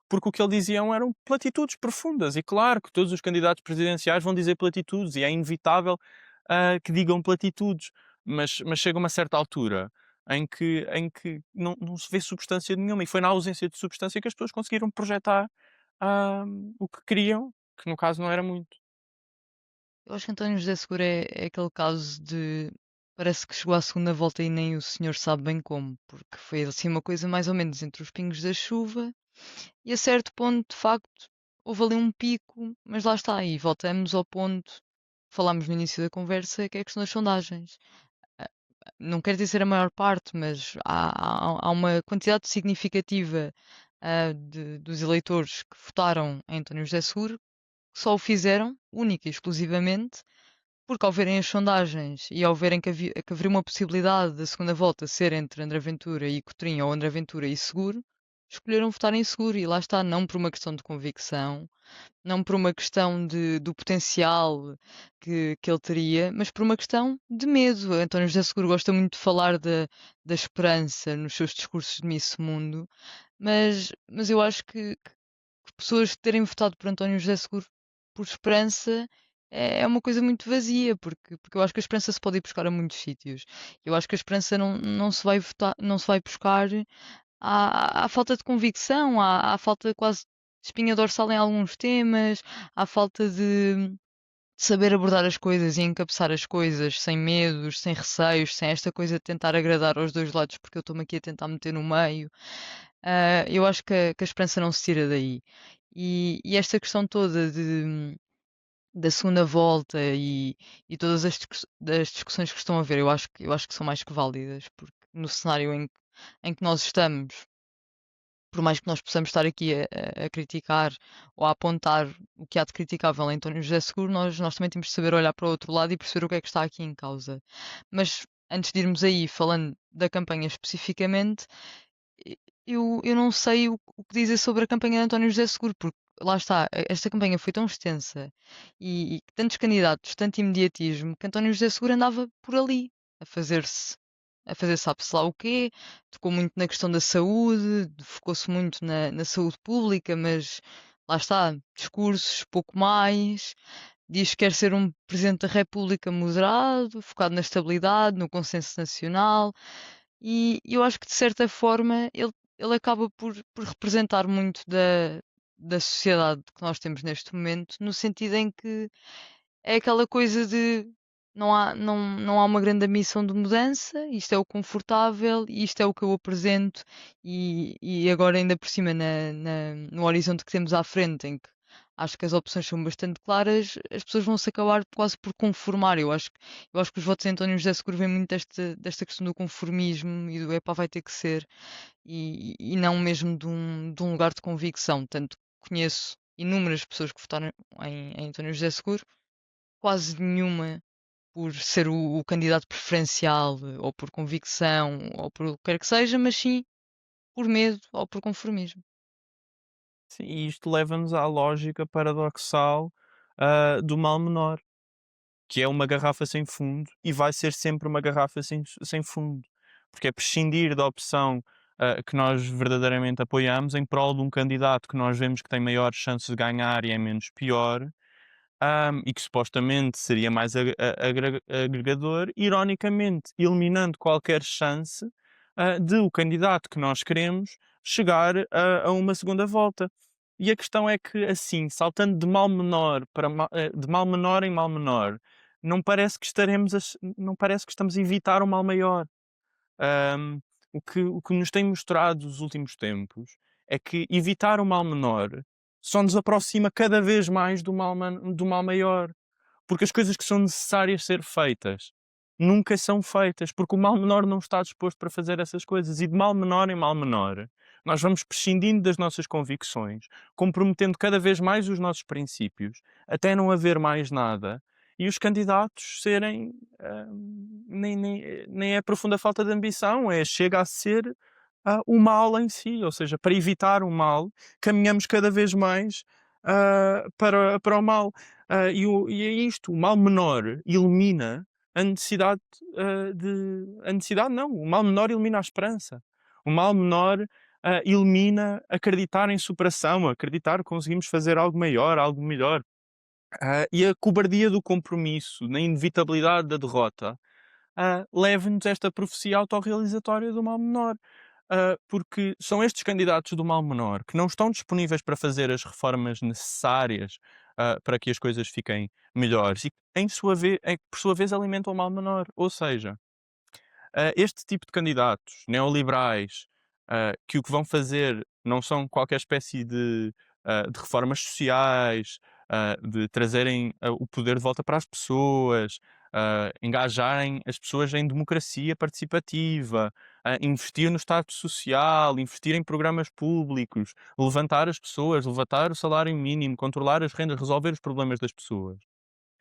Speaker 2: Porque o que ele diziam eram platitudes profundas. E claro que todos os candidatos presidenciais vão dizer platitudes e é inevitável que digam platitudes. Mas chega uma certa altura em que não se vê substância nenhuma. E foi na ausência de substância que as pessoas conseguiram projetar ah, o que queriam, que no caso não era muito.
Speaker 1: Eu acho que António José Seguro é aquele caso de. Parece que chegou à segunda volta e nem o senhor sabe bem como, porque foi assim uma coisa mais ou menos entre os pingos da chuva e a certo ponto, de facto, houve ali um pico, mas lá está, e voltamos ao ponto que falámos no início da conversa, que é a questão das sondagens. Ah, não quero dizer a maior parte, mas há uma quantidade significativa dos eleitores que votaram em António José Seguro que só o fizeram, única e exclusivamente, porque ao verem as sondagens e ao verem que haveria uma possibilidade da segunda volta ser entre André Ventura e Cotrinha ou André Ventura e Seguro, escolheram votar em Seguro. E lá está, não por uma questão de convicção, não por uma questão do potencial que ele teria, mas por uma questão de medo. António José Seguro gosta muito de falar da esperança nos seus discursos de Miss Mundo, mas eu acho que pessoas terem votado por António José Seguro por esperança é uma coisa muito vazia, porque eu acho que a esperança se pode ir buscar a muitos sítios. Eu acho que a esperança não se vai votar, não se vai buscar à falta de convicção, à falta quase de espinha dorsal em alguns temas, à falta de saber abordar as coisas e encabeçar as coisas sem medos, sem receios, sem esta coisa de tentar agradar aos dois lados porque eu estou-me aqui a tentar meter no meio. Eu acho que a esperança não se tira daí. E esta questão toda da segunda volta e todas das discussões que estão a haver, eu acho que são mais que válidas, porque no cenário em que nós estamos, por mais que nós possamos estar aqui a criticar ou a apontar o que há de criticável em António José Seguro, nós também temos de saber olhar para o outro lado e perceber o que é que está aqui em causa. Mas antes de irmos aí falando da campanha especificamente, e- eu não sei o que dizer sobre a campanha de António José Seguro, porque lá está, esta campanha foi tão extensa e tantos candidatos, tanto imediatismo, que António José Seguro andava por ali a fazer-se, a fazer sabe-se lá o quê, tocou muito na questão da saúde, focou-se muito na saúde pública, mas lá está, discursos, pouco mais. Diz que quer ser um Presidente da República moderado, focado na estabilidade, no consenso nacional. E eu acho que, de certa forma, ele acaba por representar muito da sociedade que nós temos neste momento, no sentido em que é aquela coisa de não há uma grande ambição de mudança, isto é o confortável, isto é o que eu apresento, e agora, ainda por cima, no horizonte que temos à frente, em que acho que as opções são bastante claras, as pessoas vão se acabar quase por conformar. Eu acho que os votos de António José Seguro vêm muito desta questão do conformismo e do epá, vai ter que ser, e não mesmo de um lugar de convicção. Tanto que conheço inúmeras pessoas que votaram em António José Seguro, quase nenhuma por ser o candidato preferencial, ou por convicção, ou por o que quer que seja, mas sim por medo ou por conformismo.
Speaker 2: Sim, e isto leva-nos à lógica paradoxal, do mal menor, que é uma garrafa sem fundo e vai ser sempre uma garrafa sem fundo, porque é prescindir da opção, que nós verdadeiramente apoiamos em prol de um candidato que nós vemos que tem maiores chances de ganhar e é menos pior, e que supostamente seria mais agregador, ironicamente eliminando qualquer chance, de o candidato que nós queremos chegar a uma segunda volta. E a questão é que, assim, saltando de mal menor de mal menor em mal menor, não parece que estamos a evitar o mal maior. Ahm, o que nos tem mostrado os últimos tempos é que evitar o mal menor só nos aproxima cada vez mais do mal maior. Porque as coisas que são necessárias ser feitas nunca são feitas, porque o mal menor não está disposto para fazer essas coisas. E de mal menor em mal menor, nós vamos prescindindo das nossas convicções, comprometendo cada vez mais os nossos princípios, até não haver mais nada. E os candidatos serem. Nem é profunda falta de ambição, chega a ser o mal em si. Ou seja, para evitar o mal, caminhamos cada vez mais para o mal. E é isto, o mal menor elimina a necessidade a necessidade não, o mal menor elimina a esperança. O mal menor elimina acreditar em superação, acreditar que conseguimos fazer algo maior, algo melhor. E a cobardia do compromisso, na inevitabilidade da derrota, leva-nos a esta profecia autorrealizatória do mal menor. Porque são estes candidatos do mal menor que não estão disponíveis para fazer as reformas necessárias para que as coisas fiquem melhores e, por sua vez, alimentam o mal menor. Ou seja, este tipo de candidatos neoliberais, que o que vão fazer não são qualquer espécie de reformas sociais, de trazerem o poder de volta para as pessoas, engajarem as pessoas em democracia participativa, investir no Estado social, investir em programas públicos, levantar as pessoas, levantar o salário mínimo, controlar as rendas, resolver os problemas das pessoas.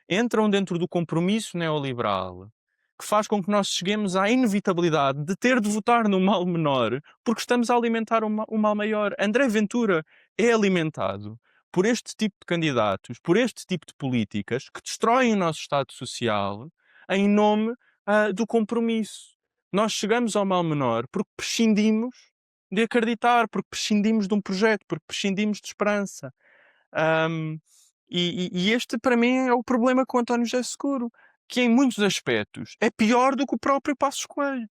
Speaker 2: Entram dentro do compromisso neoliberal que faz com que nós cheguemos à inevitabilidade de ter de votar no mal menor, porque estamos a alimentar o mal maior. André Ventura é alimentado por este tipo de candidatos, por este tipo de políticas que destroem o nosso Estado Social em nome do compromisso. Nós chegamos ao mal menor porque prescindimos de acreditar, porque prescindimos de um projeto, porque prescindimos de esperança. Ahm, e este, para mim, é o problema com António José Seguro, que em muitos aspectos é pior do que o próprio Passos Coelho.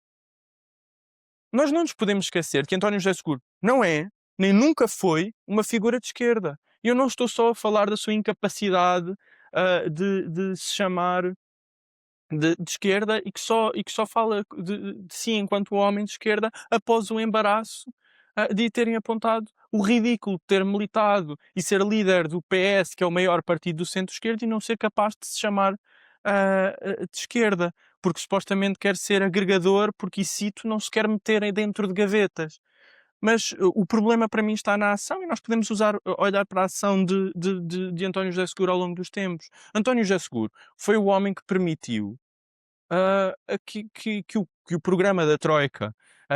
Speaker 2: Nós não nos podemos esquecer que António José Seguro não é, nem nunca foi, uma figura de esquerda. E eu não estou só a falar da sua incapacidade de se chamar de esquerda e que só fala de si enquanto homem de esquerda após o embaraço de terem apontado o ridículo de ter militado e ser líder do PS, que é o maior partido do centro-esquerda, e não ser capaz de se chamar de esquerda, porque supostamente quer ser agregador, porque, e cito, não se quer meter aí dentro de gavetas. Mas o problema para mim está na ação, e nós podemos olhar para a ação de António José Seguro ao longo dos tempos. António José Seguro foi o homem que permitiu que o programa da Troika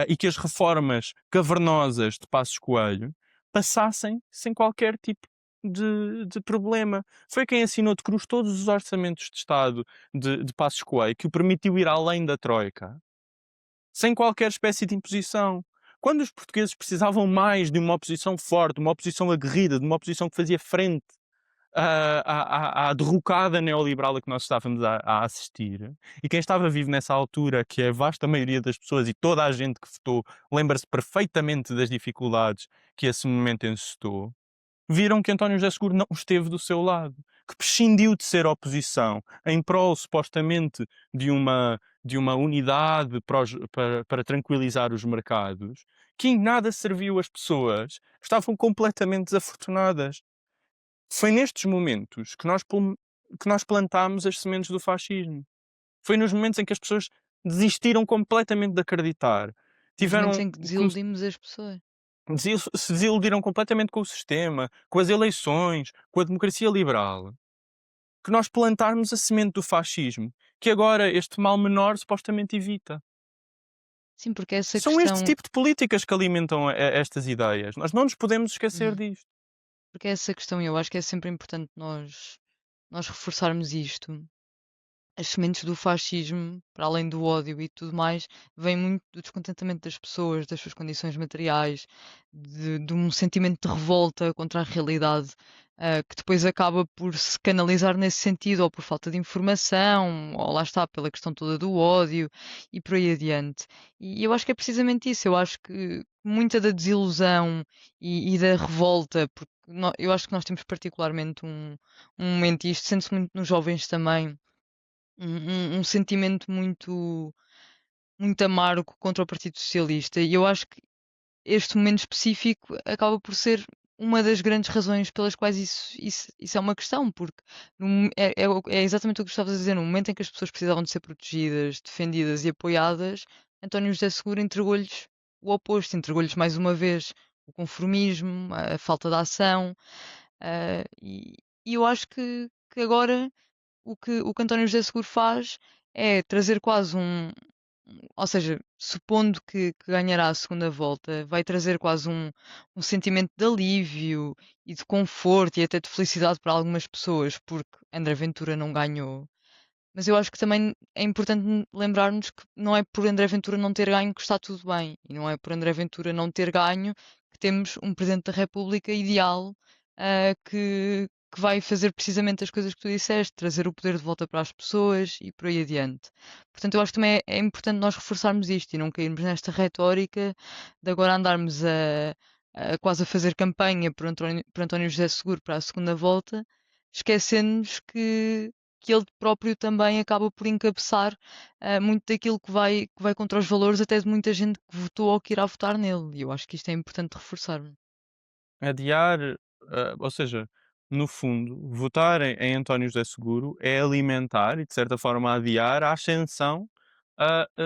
Speaker 2: e que as reformas cavernosas de Passos Coelho passassem sem qualquer tipo de problema. Foi quem assinou de cruz todos os orçamentos de Estado de Passos Coelho, que o permitiu ir além da Troika, sem qualquer espécie de imposição. Quando os portugueses precisavam mais de uma oposição forte, de uma oposição aguerrida, de uma oposição que fazia frente à derrocada neoliberal a que nós estávamos a assistir, e quem estava vivo nessa altura, que é a vasta maioria das pessoas e toda a gente que votou, lembra-se perfeitamente das dificuldades que esse momento encetou, viram que António José Seguro não esteve do seu lado, que prescindiu de ser oposição em prol, supostamente, de uma unidade para tranquilizar os mercados, que em nada serviu as pessoas, que estavam completamente desafortunadas. Foi nestes momentos que nós plantámos as sementes do fascismo. Foi nos momentos em que as pessoas desistiram completamente de acreditar.
Speaker 1: Nos momentos
Speaker 2: Tiveram
Speaker 1: em que
Speaker 2: come
Speaker 1: desiludimos as pessoas.
Speaker 2: se desiludiram completamente com o sistema, com as eleições, com a democracia liberal, que nós plantarmos a semente do fascismo, que agora este mal menor supostamente evita.
Speaker 1: Sim, porque essa
Speaker 2: São este
Speaker 1: questão,
Speaker 2: tipo de políticas que alimentam estas ideias. Nós não nos podemos esquecer
Speaker 1: hum,
Speaker 2: disto.
Speaker 1: porque essa questão, eu acho que é sempre importante nós reforçarmos isto. As sementes do fascismo, para além do ódio e tudo mais, vêm muito do descontentamento das pessoas, das suas condições materiais, de um sentimento de revolta contra a realidade, que depois acaba por se canalizar nesse sentido, ou por falta de informação, ou lá está, pela questão toda do ódio e por aí adiante. E eu acho que é precisamente isso. Eu acho que muita da desilusão e da revolta, porque eu acho que nós temos particularmente um momento, e isto sente-se muito nos jovens também, um sentimento muito amargo contra o Partido Socialista. E eu acho que este momento específico acaba por ser uma das grandes razões pelas quais isso é uma questão, porque é exatamente o que tu estavas a dizer. No momento em que as pessoas precisavam de ser protegidas, defendidas e apoiadas, António José Seguro entregou-lhes o oposto, entregou-lhes mais uma vez o conformismo, a falta de ação, e eu acho que agora o que António José Seguro faz é trazer quase ou seja, supondo que ganhará a segunda volta, vai trazer quase um sentimento de alívio e de conforto e até de felicidade para algumas pessoas, porque André Ventura não ganhou. Mas eu acho que também é importante lembrarmos que não é por André Ventura não ter ganho que está tudo bem. E não é por André Ventura não ter ganho que temos um Presidente da República ideal, que vai fazer precisamente as coisas que tu disseste, trazer o poder de volta para as pessoas e por aí adiante. Portanto, eu acho que também é importante nós reforçarmos isto e não cairmos nesta retórica de agora andarmos quase a fazer campanha por António José Seguro para a segunda volta, esquecendo-nos que ele próprio também acaba por encabeçar muito daquilo que vai contra os valores até de muita gente que votou ou que irá votar nele. E eu acho que isto é importante reforçar.
Speaker 2: Adiar, ou seja, no fundo, votar em António José Seguro é alimentar e, de certa forma, adiar a ascensão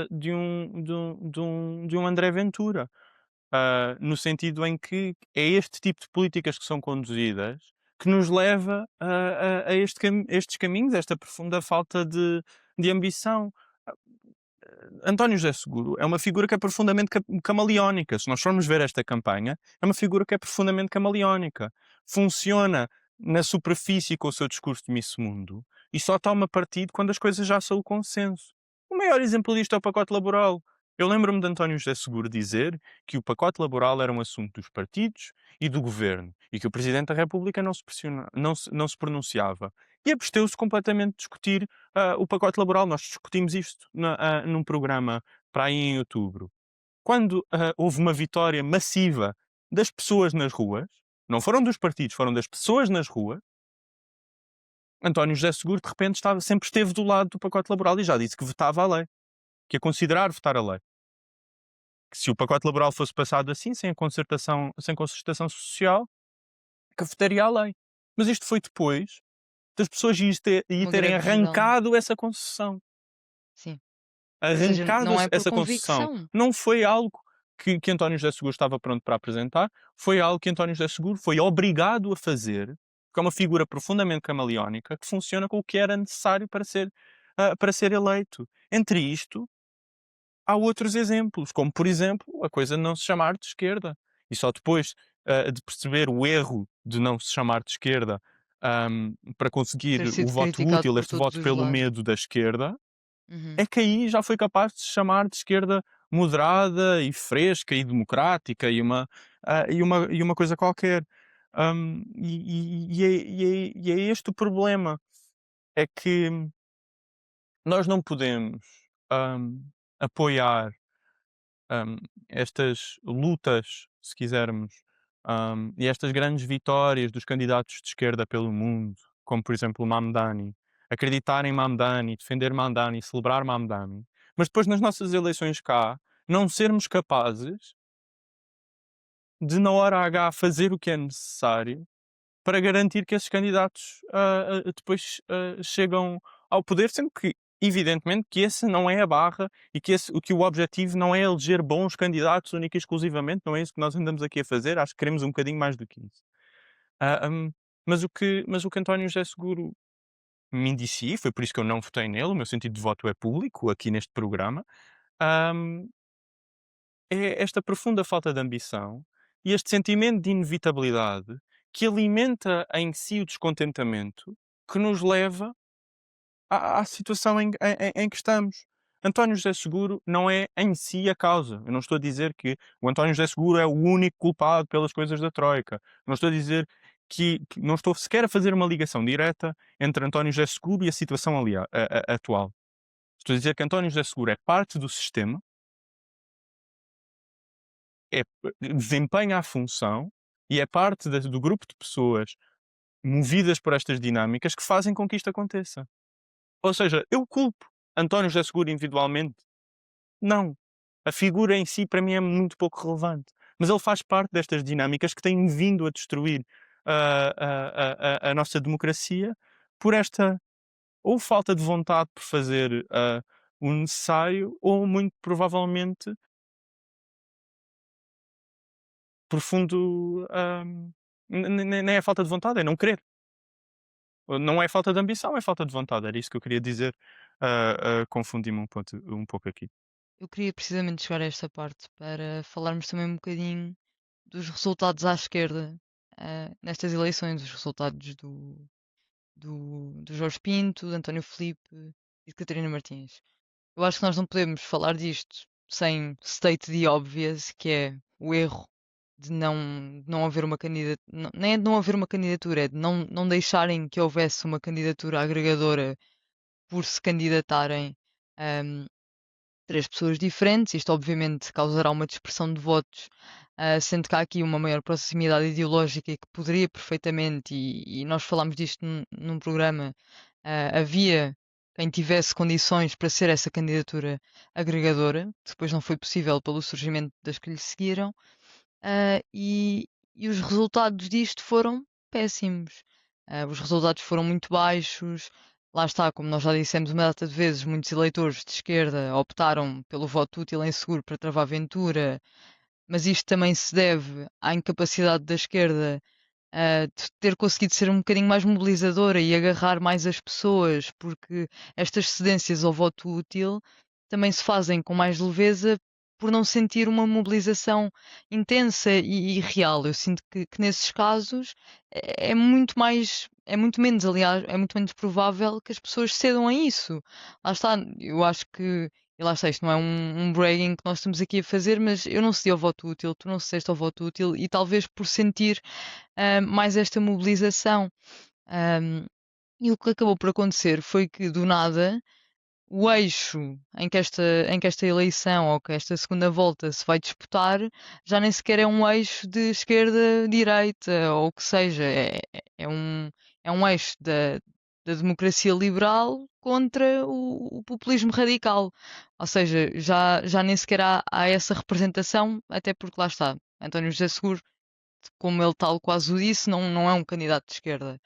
Speaker 2: de um André Ventura. No sentido em que é este tipo de políticas que são conduzidas que nos leva a estes caminhos, esta profunda falta de ambição. António José Seguro é uma figura que é profundamente camaleónica. Se nós formos ver esta campanha, é uma figura que é profundamente camaleónica. Funciona na superfície com o seu discurso de Miss Mundo e só toma partido quando as coisas já são o consenso. O maior exemplo disto é o pacote laboral. Eu lembro-me de António José Seguro dizer que o pacote laboral era um assunto dos partidos e do governo e que o Presidente da República não se pronunciava. E absteu-se completamente de discutir o pacote laboral. Nós discutimos isto num programa para aí em outubro. Quando houve uma vitória massiva das pessoas nas ruas, não foram dos partidos, foram das pessoas nas ruas, António José Seguro de repente sempre esteve do lado do pacote laboral e já disse que votava a lei, que ia considerar votar a lei. Que se o pacote laboral fosse passado assim, sem concertação social, que votaria a lei. Mas isto foi depois das pessoas
Speaker 1: Uma
Speaker 2: terem
Speaker 1: greve geral.
Speaker 2: arrancado essa concessão.
Speaker 1: Sim. Ou seja, não é por
Speaker 2: Essa concessão.
Speaker 1: convicção.
Speaker 2: Não foi algo que António José Seguro estava pronto para apresentar, foi algo que António José Seguro foi obrigado a fazer, porque é uma figura profundamente camaleónica que funciona com o que era necessário para ser eleito. Entre isto, há outros exemplos, como por exemplo a coisa de não se chamar de esquerda. E só depois de perceber o erro de não se chamar de esquerda para conseguir
Speaker 1: Ter
Speaker 2: o
Speaker 1: sido
Speaker 2: voto
Speaker 1: criticado
Speaker 2: útil,
Speaker 1: por
Speaker 2: este
Speaker 1: todos
Speaker 2: voto
Speaker 1: os
Speaker 2: pelo
Speaker 1: lados.
Speaker 2: medo da esquerda,
Speaker 1: Uhum.
Speaker 2: é que aí já foi capaz de se chamar de esquerda moderada e fresca e democrática e uma coisa qualquer. E é este o problema. É que nós não podemos apoiar estas lutas, se quisermos, e estas grandes vitórias dos candidatos de esquerda pelo mundo, como por exemplo Mamdani, acreditar em Mamdani, defender Mamdani, celebrar Mamdani, mas depois nas nossas eleições cá, não sermos capazes de na hora H fazer o que é necessário para garantir que esses candidatos depois chegam ao poder, sendo que, evidentemente, que esse não é a barra e que o objetivo não é eleger bons candidatos única e exclusivamente, não é isso que nós andamos aqui a fazer, acho que queremos um bocadinho mais do que isso. Mas o que António José Seguro me indicia, foi por isso que eu não votei nele, o meu sentido de voto é público aqui neste programa, hum, é esta profunda falta de ambição e este sentimento de inevitabilidade que alimenta em si o descontentamento que nos leva à situação em que estamos. António José Seguro não é em si a causa. Eu não estou a dizer que o António José Seguro é o único culpado pelas coisas da Troika. Não estou a dizer que não estou sequer a fazer uma ligação direta entre António José Seguro e a situação atual. Estou a dizer que António José Seguro é parte do sistema, desempenha a função e é parte do grupo de pessoas movidas por estas dinâmicas que fazem com que isto aconteça. Ou seja, eu culpo António José Seguro individualmente? Não. A figura em si, para mim, é muito pouco relevante. Mas ele faz parte destas dinâmicas que têm vindo a destruir a nossa democracia por esta ou falta de vontade por fazer o necessário ou, muito provavelmente, profundo. Nem é falta de vontade, é não querer. Não é falta de ambição, é falta de vontade. Era isso que eu queria dizer. Confundi-me um pouco aqui.
Speaker 1: Eu queria precisamente chegar a esta parte para falarmos também um bocadinho dos resultados à esquerda nestas eleições, os resultados do Jorge Pinto, de António Filipe e de Catarina Martins. Eu acho que nós não podemos falar disto sem state the obvious, que é o erro de não haver uma candidatura, nem é de não haver uma candidatura, é de não deixarem que houvesse uma candidatura agregadora por se candidatarem ahm, três pessoas diferentes. Isto obviamente causará uma dispersão de votos, sendo que há aqui uma maior proximidade ideológica e que poderia perfeitamente, e nós falámos disto num programa, havia quem tivesse condições para ser essa candidatura agregadora, que depois não foi possível pelo surgimento das que lhe seguiram, e os resultados disto foram péssimos. Os resultados foram muito baixos. Lá está, como nós já dissemos uma data de vezes, muitos eleitores de esquerda optaram pelo voto útil em seguro para travar aventura, mas isto também se deve à incapacidade da esquerda de ter conseguido ser um bocadinho mais mobilizadora e agarrar mais as pessoas, porque estas cedências ao voto útil também se fazem com mais leveza por não sentir uma mobilização intensa e real. Eu sinto que nesses casos é muito mais, é muito menos, aliás, é muito menos provável que as pessoas cedam a isso. Lá está, eu acho que, e lá está, isto não é um bragging que nós estamos aqui a fazer, mas eu não cedi ao voto útil, tu não cedeste ao voto útil, e talvez por sentir mais esta mobilização. ahm, e o que acabou por acontecer foi que, do nada, o eixo em que esta eleição ou que esta segunda volta se vai disputar já nem sequer é um eixo de esquerda-direita ou o que seja, é um eixo da democracia liberal contra o populismo radical. Ou seja, já nem sequer há essa representação, até porque lá está. António José Seguro, como ele tal quase o disse, não é um candidato de esquerda.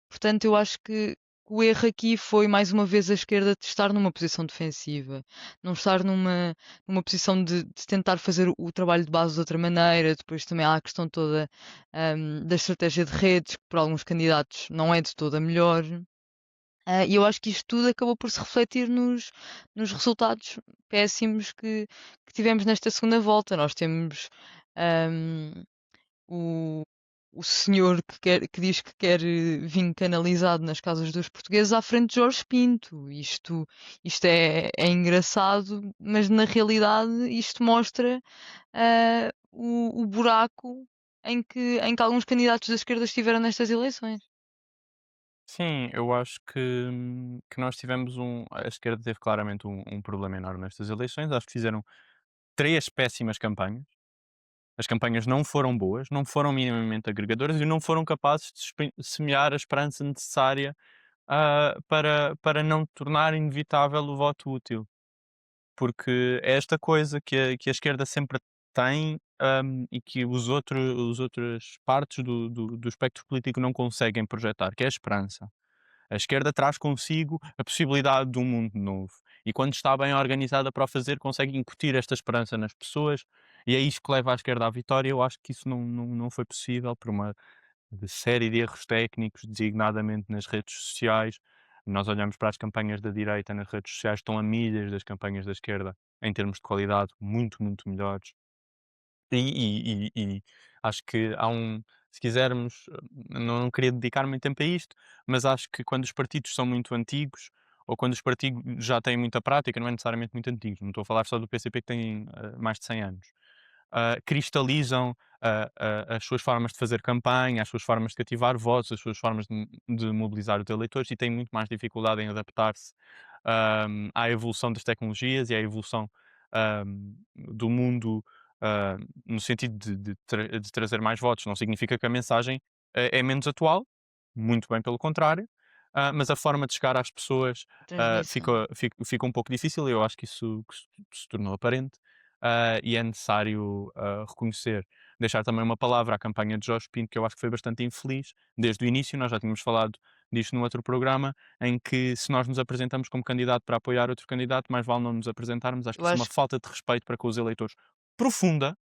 Speaker 1: Portanto, eu acho que o erro aqui foi mais uma vez a esquerda de estar numa posição defensiva, não estar numa posição de tentar fazer o trabalho de base de outra maneira. Depois também há a questão toda da estratégia de redes, que por alguns candidatos não é de toda a melhor. E eu acho que isto tudo acabou por se refletir nos resultados péssimos que tivemos nesta segunda volta. Nós temos ahm, o, o senhor que diz que quer vinho canalizado nas casas dos portugueses à frente de Jorge Pinto. Isto é engraçado, mas na realidade isto mostra o buraco em que alguns candidatos da esquerda estiveram nestas eleições.
Speaker 2: Sim, eu acho que nós tivemos a esquerda teve claramente um problema enorme nestas eleições. Acho que fizeram 3 péssimas campanhas. As campanhas não foram boas, não foram minimamente agregadoras e não foram capazes de semear a esperança necessária, para não tornar inevitável o voto útil. Porque é esta coisa que a esquerda sempre tem, e que os outras partes do espectro político não conseguem projetar, que é a esperança. A esquerda traz consigo a possibilidade de um mundo novo e quando está bem organizada para o fazer consegue incutir esta esperança nas pessoas e é isto que leva a esquerda à vitória. Eu acho que isso não foi possível por uma série de erros técnicos, designadamente nas redes sociais. Nós olhamos para as campanhas da direita nas redes sociais, estão a milhas das campanhas da esquerda em termos de qualidade, muito, muito melhores. E acho que se quisermos, não queria dedicar muito tempo a isto, mas acho que quando os partidos são muito antigos, ou quando os partidos já têm muita prática, não é necessariamente muito antigos, não estou a falar só do PCP que tem mais de 100 anos, cristalizam as suas formas de fazer campanha, as suas formas de cativar votos, as suas formas de mobilizar os eleitores e têm muito mais dificuldade em adaptar-se à evolução das tecnologias e à evolução do mundo no sentido de trazer mais votos. Não significa que a mensagem é menos atual, muito bem pelo contrário, mas a forma de chegar às pessoas
Speaker 1: Transmissão.
Speaker 2: fica um pouco difícil e eu acho que isso que se tornou aparente e é necessário reconhecer. Deixar também uma palavra à campanha de Jorge Pinto, que eu acho que foi bastante infeliz. Desde o início, nós já tínhamos falado disto no outro programa, em que se nós nos apresentamos como candidato para apoiar outro candidato, mais vale não nos apresentarmos. Acho que
Speaker 1: Eu
Speaker 2: isso é uma
Speaker 1: acho,
Speaker 2: falta de respeito para com os eleitores profunda,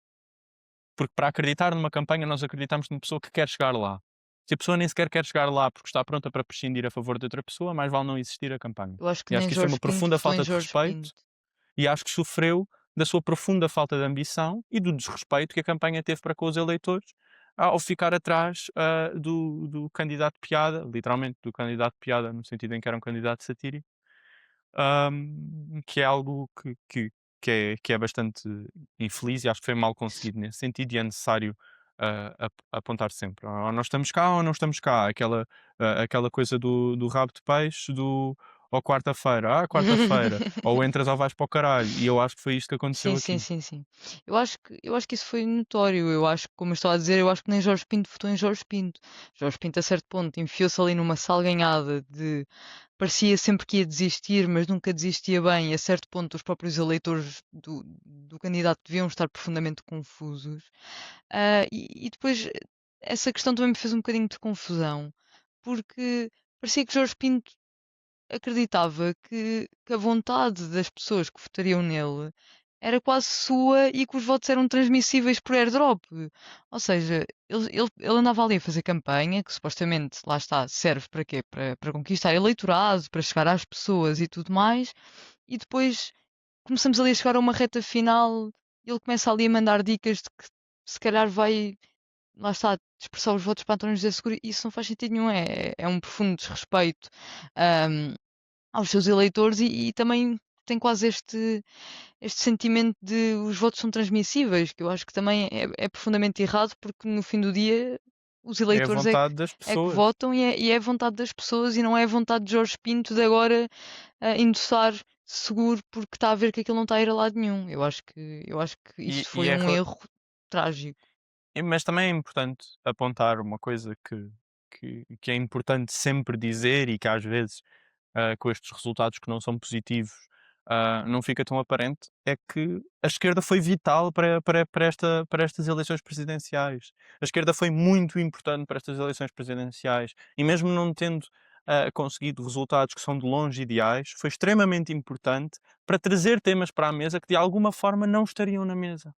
Speaker 2: porque para acreditar numa campanha nós acreditamos numa pessoa que quer chegar lá. Se a pessoa nem sequer quer chegar lá porque está pronta para prescindir a favor de outra pessoa, mais vale não existir a campanha.
Speaker 1: eu acho que
Speaker 2: E acho
Speaker 1: nem
Speaker 2: que isso foi
Speaker 1: Jorge
Speaker 2: uma
Speaker 1: Pinto
Speaker 2: profunda
Speaker 1: votou em
Speaker 2: falta de
Speaker 1: Jorge
Speaker 2: respeito
Speaker 1: Pinto.
Speaker 2: e acho que sofreu da sua profunda falta de ambição e do desrespeito que a campanha teve para com os eleitores ao ficar atrás do candidato piada, literalmente do candidato piada, no sentido em que era um candidato satírico, que é algo que é bastante infeliz e acho que foi mal conseguido nesse sentido e é necessário apontar sempre. Ou nós estamos cá ou não estamos cá. Aquela coisa do rabo de peixe, ou quarta-feira, quarta-feira, ou entras ou vais para o caralho. E eu acho que foi isto que aconteceu
Speaker 1: Sim, sim,
Speaker 2: aqui.
Speaker 1: sim, sim. Eu acho que isso foi notório. Eu acho que, como eu estava a dizer, eu acho que nem Jorge Pinto votou em Jorge Pinto. Jorge Pinto, a certo ponto, enfiou-se ali numa salganhada de. Parecia sempre que ia desistir, mas nunca desistia bem. E a certo ponto, os próprios eleitores do candidato deviam estar profundamente confusos. E depois, essa questão também me fez um bocadinho de confusão, porque parecia que Jorge Pinto acreditava que a vontade das pessoas que votariam nele era quase sua e que os votos eram transmissíveis por airdrop. Ou seja, ele andava ali a fazer campanha, que supostamente, lá está, serve para quê? Para conquistar eleitorado, para chegar às pessoas e tudo mais, e depois começamos ali a chegar a uma reta final e ele começa ali a mandar dicas de que se calhar vai, lá está, dispersar os votos para António José Seguro, e isso não faz sentido nenhum, é um profundo desrespeito ahm, aos seus eleitores e também tem quase este sentimento de os votos são transmissíveis, que eu acho que também é profundamente errado, porque no fim do dia os
Speaker 2: É a
Speaker 1: eleitores
Speaker 2: vontade das
Speaker 1: é que
Speaker 2: pessoas.
Speaker 1: votam e é a vontade das pessoas e não é a vontade de Jorge Pinto de agora endossar seguro porque está a ver que aquilo não está a ir a lado nenhum. Eu acho que
Speaker 2: E,
Speaker 1: isto
Speaker 2: e
Speaker 1: foi
Speaker 2: é,
Speaker 1: um erro trágico.
Speaker 2: mas também é importante apontar uma coisa que é importante sempre dizer e que às vezes com estes resultados que não são positivos, não fica tão aparente, é que a esquerda foi vital para estas eleições presidenciais. A esquerda foi muito importante para estas eleições presidenciais e mesmo não tendo conseguido resultados que são de longe ideais, foi extremamente importante para trazer temas para a mesa que de alguma forma não estariam na mesa.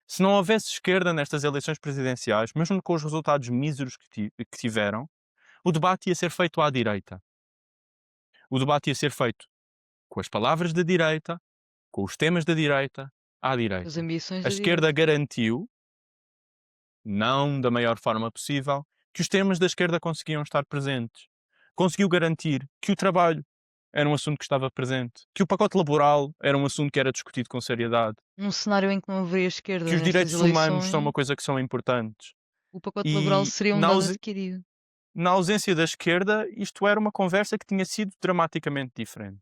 Speaker 2: Se não houvesse esquerda nestas eleições presidenciais, mesmo com os resultados míseros que tiveram, o debate ia ser feito à direita. O debate ia ser feito com as palavras da direita, com os temas da direita, à
Speaker 1: As
Speaker 2: direita.
Speaker 1: ambições
Speaker 2: A
Speaker 1: da
Speaker 2: esquerda
Speaker 1: direita.
Speaker 2: garantiu, não da maior forma possível, que os temas da esquerda conseguiam estar presentes. Conseguiu garantir que o trabalho era um assunto que estava presente, que o pacote laboral era um assunto que era discutido com seriedade,
Speaker 1: Num cenário em que não haveria
Speaker 2: que
Speaker 1: esquerda
Speaker 2: os
Speaker 1: nestas
Speaker 2: direitos humanos são uma
Speaker 1: eleições,
Speaker 2: coisa que são importantes.
Speaker 1: o pacote laboral
Speaker 2: E
Speaker 1: seria um dado adquirido.
Speaker 2: na ausência da esquerda, isto era uma conversa que tinha sido dramaticamente diferente.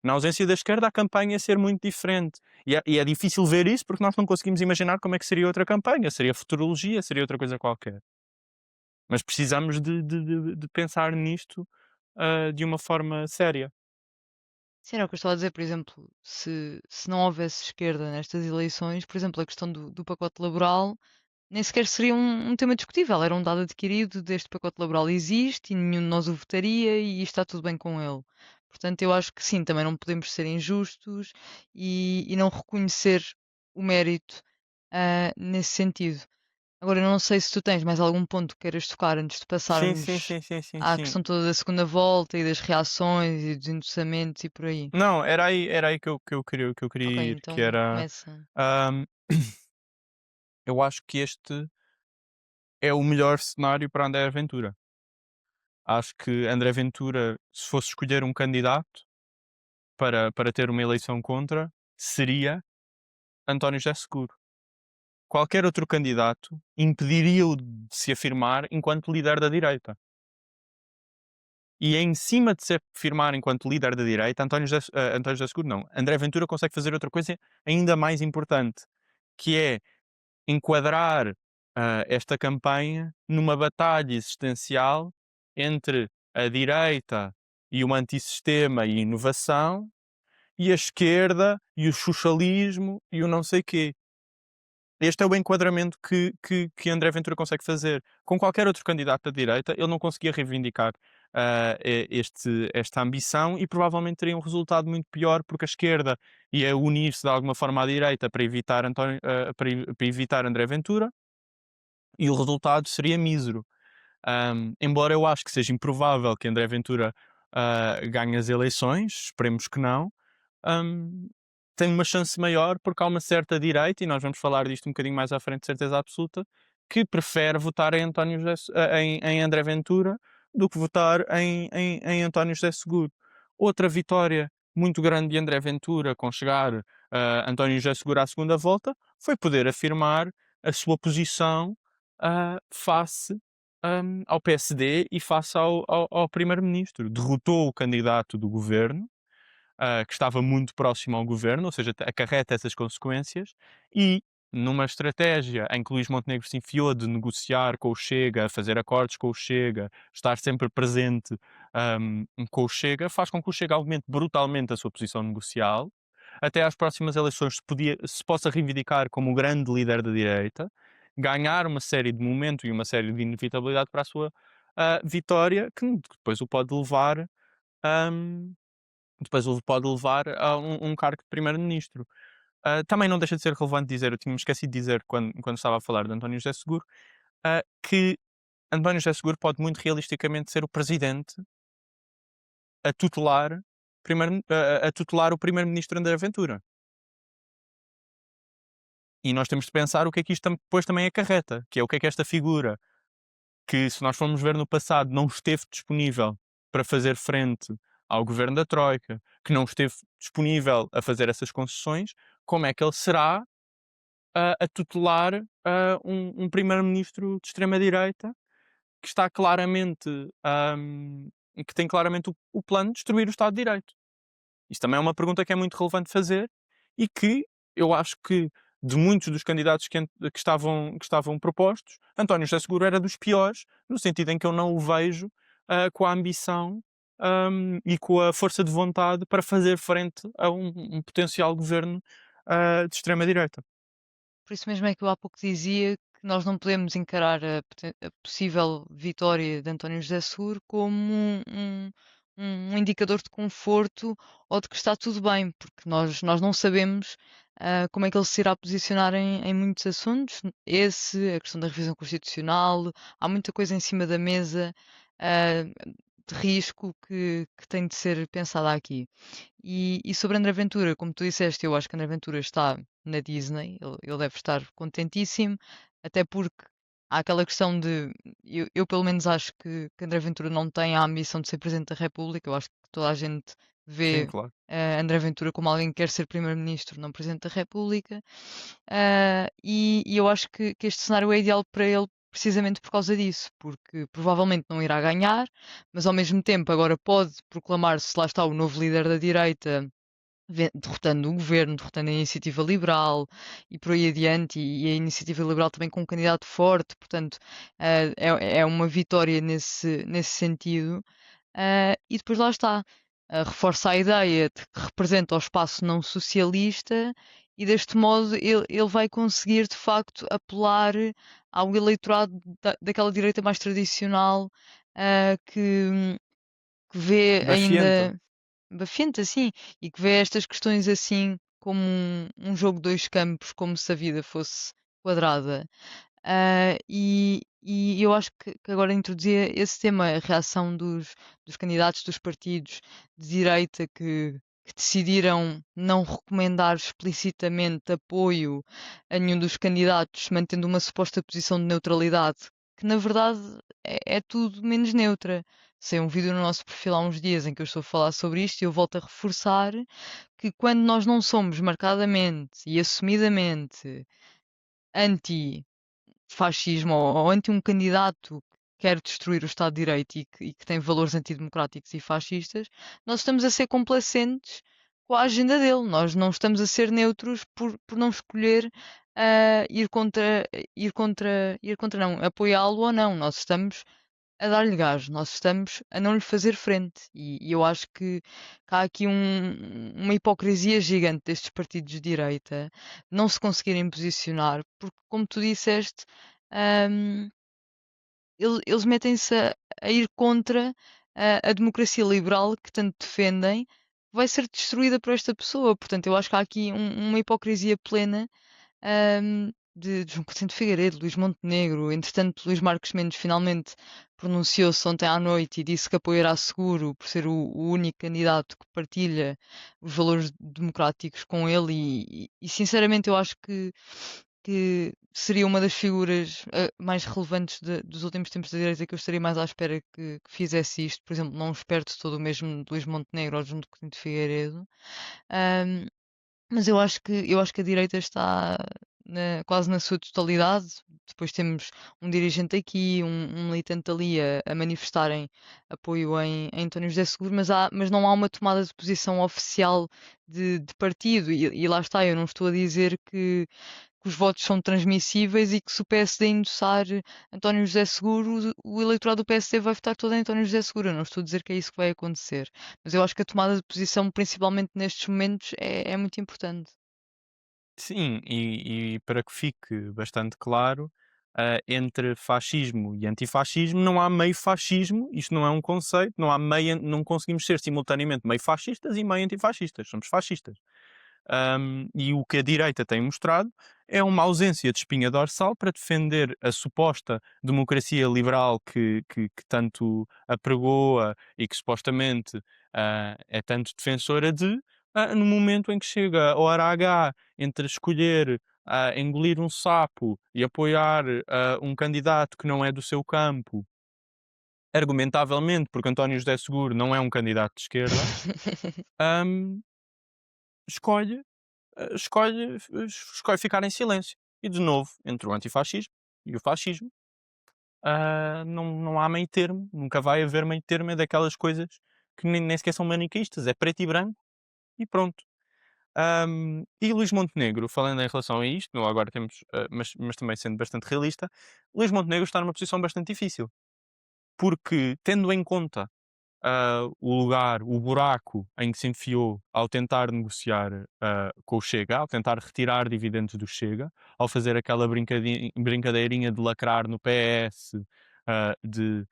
Speaker 2: Na ausência da esquerda, a campanha ia ser muito diferente. E é difícil ver isso porque nós não conseguimos imaginar como é que seria outra campanha. Seria futurologia, seria outra coisa qualquer. Mas precisamos de pensar nisto de uma forma séria.
Speaker 1: Sim, era o que eu estava a dizer, por exemplo, se não houvesse esquerda nestas eleições, por exemplo, a questão do pacote laboral nem sequer seria um tema discutível, era um dado adquirido deste pacote laboral existe e nenhum de nós o votaria e está tudo bem com ele. Portanto, eu acho que sim, também não podemos ser injustos e não reconhecer o mérito nesse sentido. Agora, eu não sei se tu tens mais algum ponto que queiras tocar antes de
Speaker 2: Sim, sim,
Speaker 1: passarmos
Speaker 2: sim, sim, sim,
Speaker 1: à
Speaker 2: sim.
Speaker 1: questão toda da segunda volta e das reações e dos endossamentos e por aí.
Speaker 2: Não, era aí que eu queria
Speaker 1: Ok,
Speaker 2: ir, que
Speaker 1: então
Speaker 2: era.
Speaker 1: começa.
Speaker 2: ahm, eu acho que este é o melhor cenário para André Ventura. Acho que André Ventura, se fosse escolher um candidato para ter uma eleição contra, seria António José Seguro. Qualquer outro candidato impediria-o de se afirmar enquanto líder da direita. E em cima de se afirmar enquanto líder da direita, António José Seguro não. André Ventura consegue fazer outra coisa ainda mais importante, que é enquadrar esta campanha numa batalha existencial entre a direita e o antissistema e inovação e a esquerda e o socialismo e o não sei quê. Este é o enquadramento que André Ventura consegue fazer. Com qualquer outro candidato da direita, ele não conseguia reivindicar esta ambição e provavelmente teria um resultado muito pior, porque a esquerda ia unir-se de alguma forma à direita para evitar, para evitar André Ventura e o resultado seria mísero. Embora eu acho que seja improvável que André Ventura ganhe as eleições, esperemos que não, hum, tem uma chance maior porque há uma certa direita, e nós vamos falar disto um bocadinho mais à frente, de certeza absoluta, que prefere votar em, em André Ventura do que votar em António José Seguro. Outra vitória muito grande de André Ventura com chegar António José Seguro à segunda volta foi poder afirmar a sua posição face ao PSD e face ao Primeiro-Ministro. Derrotou o candidato do governo, que estava muito próximo ao governo, ou seja, acarreta essas consequências, e numa estratégia em que Luís Montenegro se enfiou de negociar com o Chega, fazer acordos com o Chega, estar sempre presente com o Chega, faz com que o Chega aumente brutalmente a sua posição negocial, até às próximas eleições se possa reivindicar como o grande líder da direita, ganhar uma série de momentos e uma série de inevitabilidade para a sua vitória, que depois o pode levar a um cargo de primeiro-ministro. Também não deixa de ser relevante dizer, eu tinha-me esquecido de dizer quando estava a falar de António José Seguro, que António José Seguro pode muito realisticamente ser o presidente a tutelar, a tutelar o primeiro-ministro André Ventura. E nós temos de pensar o que é que isto depois também acarreta, que é o que é que esta figura, que se nós formos ver no passado não esteve disponível para fazer frente ao governo da Troika, que não esteve disponível a fazer essas concessões, como é que ele será a tutelar um primeiro-ministro de extrema-direita que está claramente, que tem claramente o plano de destruir o Estado de Direito? Isso também é uma pergunta que é muito relevante fazer e que eu acho que de muitos dos candidatos que estavam propostos, António José Seguro era dos piores, no sentido em que eu não o vejo com a ambição e com a força de vontade para fazer frente a um potencial governo de extrema-direita.
Speaker 1: Por isso mesmo é que eu há pouco dizia que nós não podemos encarar a possível vitória de António José Seguro como um indicador de conforto ou de que está tudo bem, porque nós não sabemos como é que ele se irá posicionar em muitos assuntos. Esse, a questão da revisão constitucional, há muita coisa em cima da mesa ah, de risco que tem de ser pensada aqui. E sobre André Ventura, como tu disseste, eu acho que André Ventura está na Disney, ele deve estar contentíssimo, até porque há aquela questão de. Eu pelo menos acho que André Ventura não tem a ambição de ser Presidente da República, eu acho que toda a gente
Speaker 2: Sim,
Speaker 1: vê
Speaker 2: claro.
Speaker 1: André Ventura como alguém que quer ser Primeiro-Ministro, não Presidente da República, e eu acho que este cenário é ideal para ele precisamente por causa disso, porque provavelmente não irá ganhar, mas ao mesmo tempo agora pode proclamar-se, lá está, o novo líder da direita, derrotando o governo, derrotando a iniciativa liberal e por aí adiante, e a iniciativa liberal também com um candidato forte, portanto, é uma vitória nesse sentido. E depois lá está, reforça a ideia de que representa o espaço não socialista e deste modo ele vai conseguir de facto apelar ao eleitorado daquela direita mais tradicional, que vê
Speaker 2: Bafiento.
Speaker 1: ainda bafenta, assim, e que vê estas questões assim como um jogo de dois campos, como se a vida fosse quadrada. E eu acho que agora introduzia esse tema, a reação dos candidatos dos partidos de direita que decidiram não recomendar explicitamente apoio a nenhum dos candidatos, mantendo uma suposta posição de neutralidade, que na verdade é tudo menos neutra. Saiu um vídeo no nosso perfil há uns dias em que eu estou a falar sobre isto e eu volto a reforçar que quando nós não somos marcadamente e assumidamente anti fascismo ou ante um candidato que quer destruir o Estado de Direito e que tem valores antidemocráticos e fascistas, nós estamos a ser complacentes com a agenda dele. Nós não estamos a ser neutros por não escolher ir contra não, apoiá-lo ou não. Nós estamos a dar-lhe gás, nós estamos a não lhe fazer frente. E eu acho que há aqui uma hipocrisia gigante destes partidos de direita não se conseguirem posicionar, porque, como tu disseste, hum, eles metem-se a ir contra a democracia liberal que tanto defendem, vai ser destruída por esta pessoa. Portanto, eu acho que há aqui uma hipocrisia plena de João Coutinho de Figueiredo, Luís Montenegro. Entretanto, Luís Marcos Mendes finalmente pronunciou-se ontem à noite e disse que apoiará Seguro por ser o único candidato que partilha os valores democráticos com ele e sinceramente eu acho que seria uma das figuras mais relevantes dos últimos tempos da direita que eu estaria mais à espera que fizesse isto. Por exemplo, não espero de todo o mesmo de Luís Montenegro ou de João Coutinho de Figueiredo. Ahm, mas eu acho que a direita está quase na sua totalidade. Depois temos um dirigente aqui, um militante ali a manifestarem apoio em António José Seguro, mas não há uma tomada de posição oficial de partido. E lá está, eu não estou a dizer que os votos são transmissíveis e que se o PSD endossar António José Seguro, o eleitorado do PSD vai votar todo em António José Seguro. Eu não estou a dizer que é isso que vai acontecer. Mas eu acho que a tomada de posição, principalmente nestes momentos, é muito importante.
Speaker 2: Sim, e para que fique bastante claro, entre fascismo e antifascismo não há meio fascismo, isto não é um conceito, não conseguimos ser simultaneamente meio fascistas e meio antifascistas, somos fascistas. E o que a direita tem mostrado é uma ausência de espinha dorsal para defender a suposta democracia liberal que tanto apregoa e que supostamente é tanto defensora no momento em que chega a hora H entre escolher engolir um sapo e apoiar um candidato que não é do seu campo, argumentavelmente, porque António José Seguro não é um candidato de esquerda, hum, escolhe, escolhe ficar em silêncio. E de novo, entre o antifascismo e o fascismo, não há meio termo, nunca vai haver meio termo, é daquelas coisas que nem sequer são maniqueístas, é preto e branco e pronto. E Luís Montenegro, falando em relação a isto, agora temos, mas também sendo bastante realista, Luís Montenegro está numa posição bastante difícil, porque tendo em conta o lugar, o buraco em que se enfiou ao tentar negociar com o Chega, ao tentar retirar dividendos do Chega, ao fazer aquela brincadeirinha de lacrar no PS, de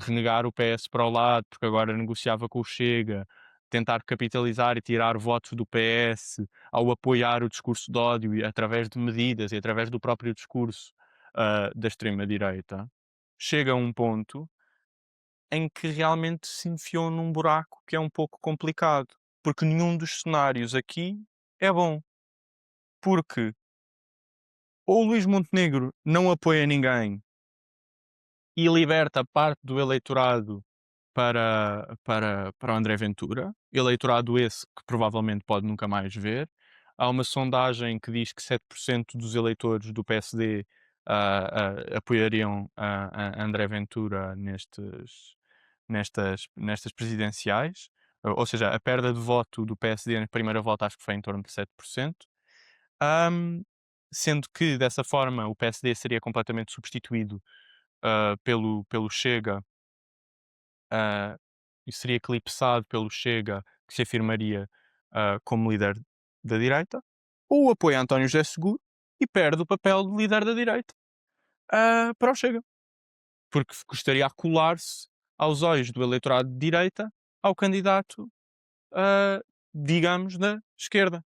Speaker 2: renegar o PS para o lado, porque agora negociava com o Chega, tentar capitalizar e tirar votos do PS ao apoiar o discurso de ódio através de medidas e através do próprio discurso da extrema-direita, chega a um ponto em que realmente se enfiou num buraco que é um pouco complicado, porque nenhum dos cenários aqui é bom. Porque ou o Luís Montenegro não apoia ninguém e liberta parte do eleitorado para o André Ventura, eleitorado esse que provavelmente pode nunca mais ver. Há uma sondagem que diz que 7% dos eleitores do PSD apoiariam a André Ventura nestas presidenciais. Ou seja, a perda de voto do PSD na primeira volta acho que foi em torno de 7%. Sendo que dessa forma o PSD seria completamente substituído pelo Chega ah, e seria eclipsado pelo Chega, que se afirmaria como líder da direita, ou apoia António José Seguro e perde o papel de líder da direita para o Chega, porque gostaria a colar-se aos olhos do eleitorado de direita ao candidato, digamos, da esquerda.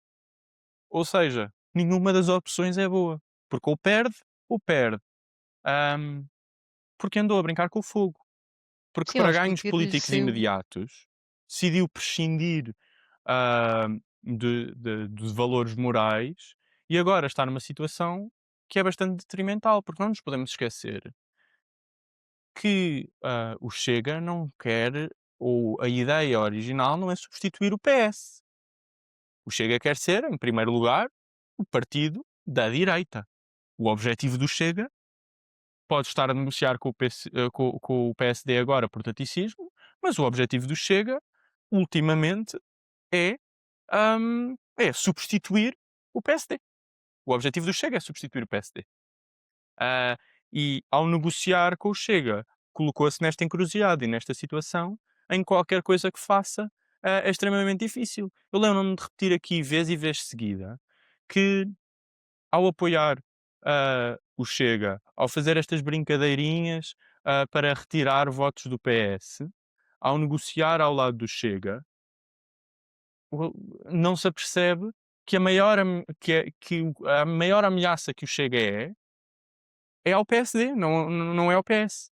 Speaker 2: Ou seja, nenhuma das opções é boa, porque ou perde, ahm, porque andou a brincar com o fogo. Porque
Speaker 1: Sim, eu
Speaker 2: para
Speaker 1: acho que o
Speaker 2: ganhos
Speaker 1: tiro lhe
Speaker 2: políticos
Speaker 1: saiu.
Speaker 2: imediatos, decidiu prescindir, de valores morais e agora está numa situação que é bastante detrimental, porque não nos podemos esquecer que, o Chega não quer ou a ideia original não é substituir o PS. O Chega quer ser, em primeiro lugar, o partido da direita. O objetivo do Chega pode estar a negociar com o com o PSD agora por taticismo, mas o objetivo do Chega, ultimamente, é, é substituir o PSD. O objetivo do Chega é substituir o PSD. Ah, e ao negociar com o Chega, colocou-se nesta encruzilhada e nesta situação em qualquer coisa que faça é extremamente difícil. Eu lembro-me de repetir aqui vez e vez seguida que ao apoiar o Chega, ao fazer estas brincadeirinhas para retirar votos do PS, ao negociar ao lado do Chega, o- não se apercebe que a maior ameaça que o Chega é ao PSD, não é ao PS.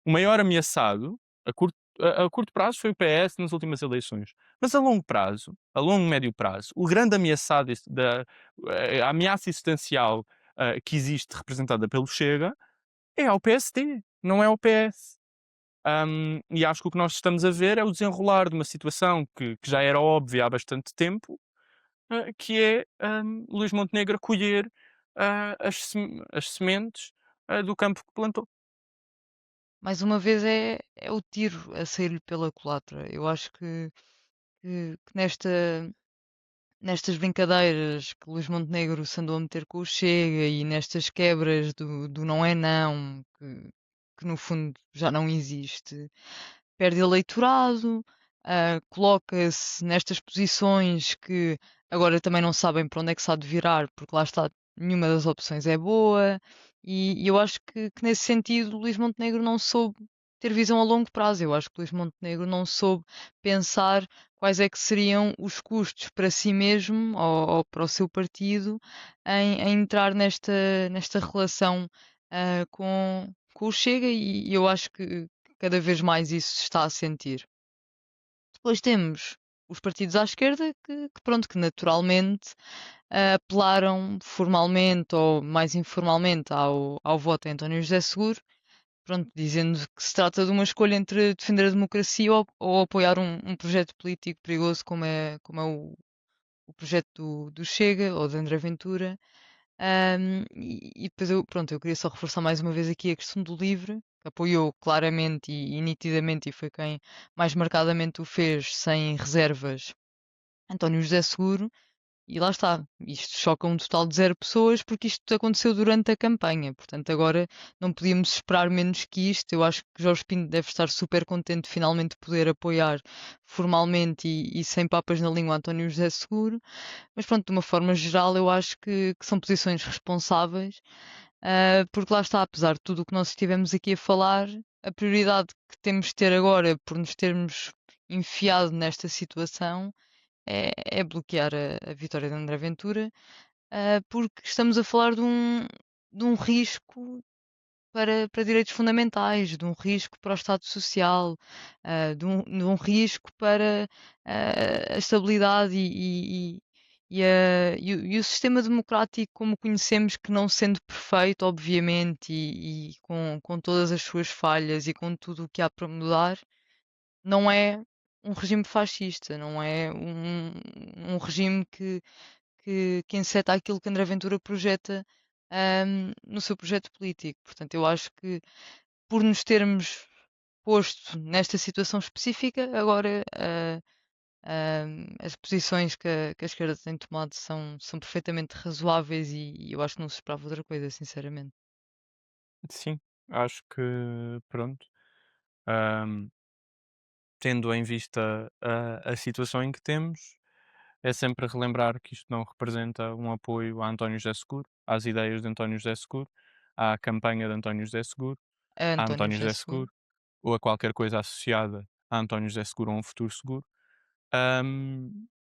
Speaker 2: O maior ameaçado a curto prazo foi o PS nas últimas eleições. Mas a longo prazo, a longo e médio prazo, o grande ameaçado a ameaça existencial que existe representada pelo Chega é ao PSD, não é ao PS. E acho que o que nós estamos a ver é o desenrolar de uma situação que já era óbvia há bastante tempo, que é Luís Montenegro a colher as sementes do campo que plantou.
Speaker 1: Mais uma vez é o tiro a sair-lhe pela culatra. Eu acho que nestas brincadeiras que Luís Montenegro se andou a meter com o Chega e nestas quebras do não é não, que no fundo já não existe, perde eleitorado, coloca-se nestas posições que agora também não sabem para onde é que se há de virar, porque lá está, nenhuma das opções é boa, e eu acho que nesse sentido Luís Montenegro não soube ter visão a longo prazo. Eu acho que Luís Montenegro não soube pensar quais é que seriam os custos para si mesmo ou para o seu partido em entrar nesta relação com o Chega e eu acho que cada vez mais isso se está a sentir. Depois temos os partidos à esquerda que pronto, que naturalmente apelaram formalmente ou mais informalmente ao voto em António José Seguro, pronto, dizendo que se trata de uma escolha entre defender a democracia ou apoiar um projeto político perigoso como é o projeto do Chega ou de André Ventura. E depois pronto, eu queria só reforçar mais uma vez aqui a questão do LIVRE, que apoiou claramente e nitidamente e foi quem mais marcadamente o fez sem reservas, António José Seguro. E lá está, isto choca um total de 0 pessoas porque isto aconteceu durante a campanha, portanto agora não podíamos esperar menos que isto. Eu acho que Jorge Pinto deve estar super contente de finalmente poder apoiar formalmente e sem papas na língua António José Seguro, mas pronto, de uma forma geral eu acho que são posições responsáveis, porque lá está, apesar de tudo o que nós estivemos aqui a falar, a prioridade que temos de ter agora por nos termos enfiado nesta situação é bloquear a vitória de André Ventura, porque estamos a falar de um risco para direitos fundamentais, de um risco para o Estado Social, de um risco para a estabilidade e o sistema democrático como o conhecemos, que não sendo perfeito, obviamente, e com todas as suas falhas e com tudo o que há para mudar, não é um regime fascista, não é um regime que enceta aquilo que André Ventura projeta no seu projeto político. Portanto, eu acho que por nos termos posto nesta situação específica, agora as posições que a esquerda tem tomado são perfeitamente razoáveis e eu acho que não se esperava outra coisa, sinceramente.
Speaker 2: Sim, acho que pronto, hum, tendo em vista a situação em que temos, é sempre relembrar que isto não representa um apoio a António José Seguro, às ideias de António José Seguro, à campanha de António José Seguro,
Speaker 1: É
Speaker 2: a
Speaker 1: António
Speaker 2: António
Speaker 1: José
Speaker 2: José
Speaker 1: Seguro.
Speaker 2: Seguro ou a qualquer coisa associada a António José Seguro ou um futuro seguro,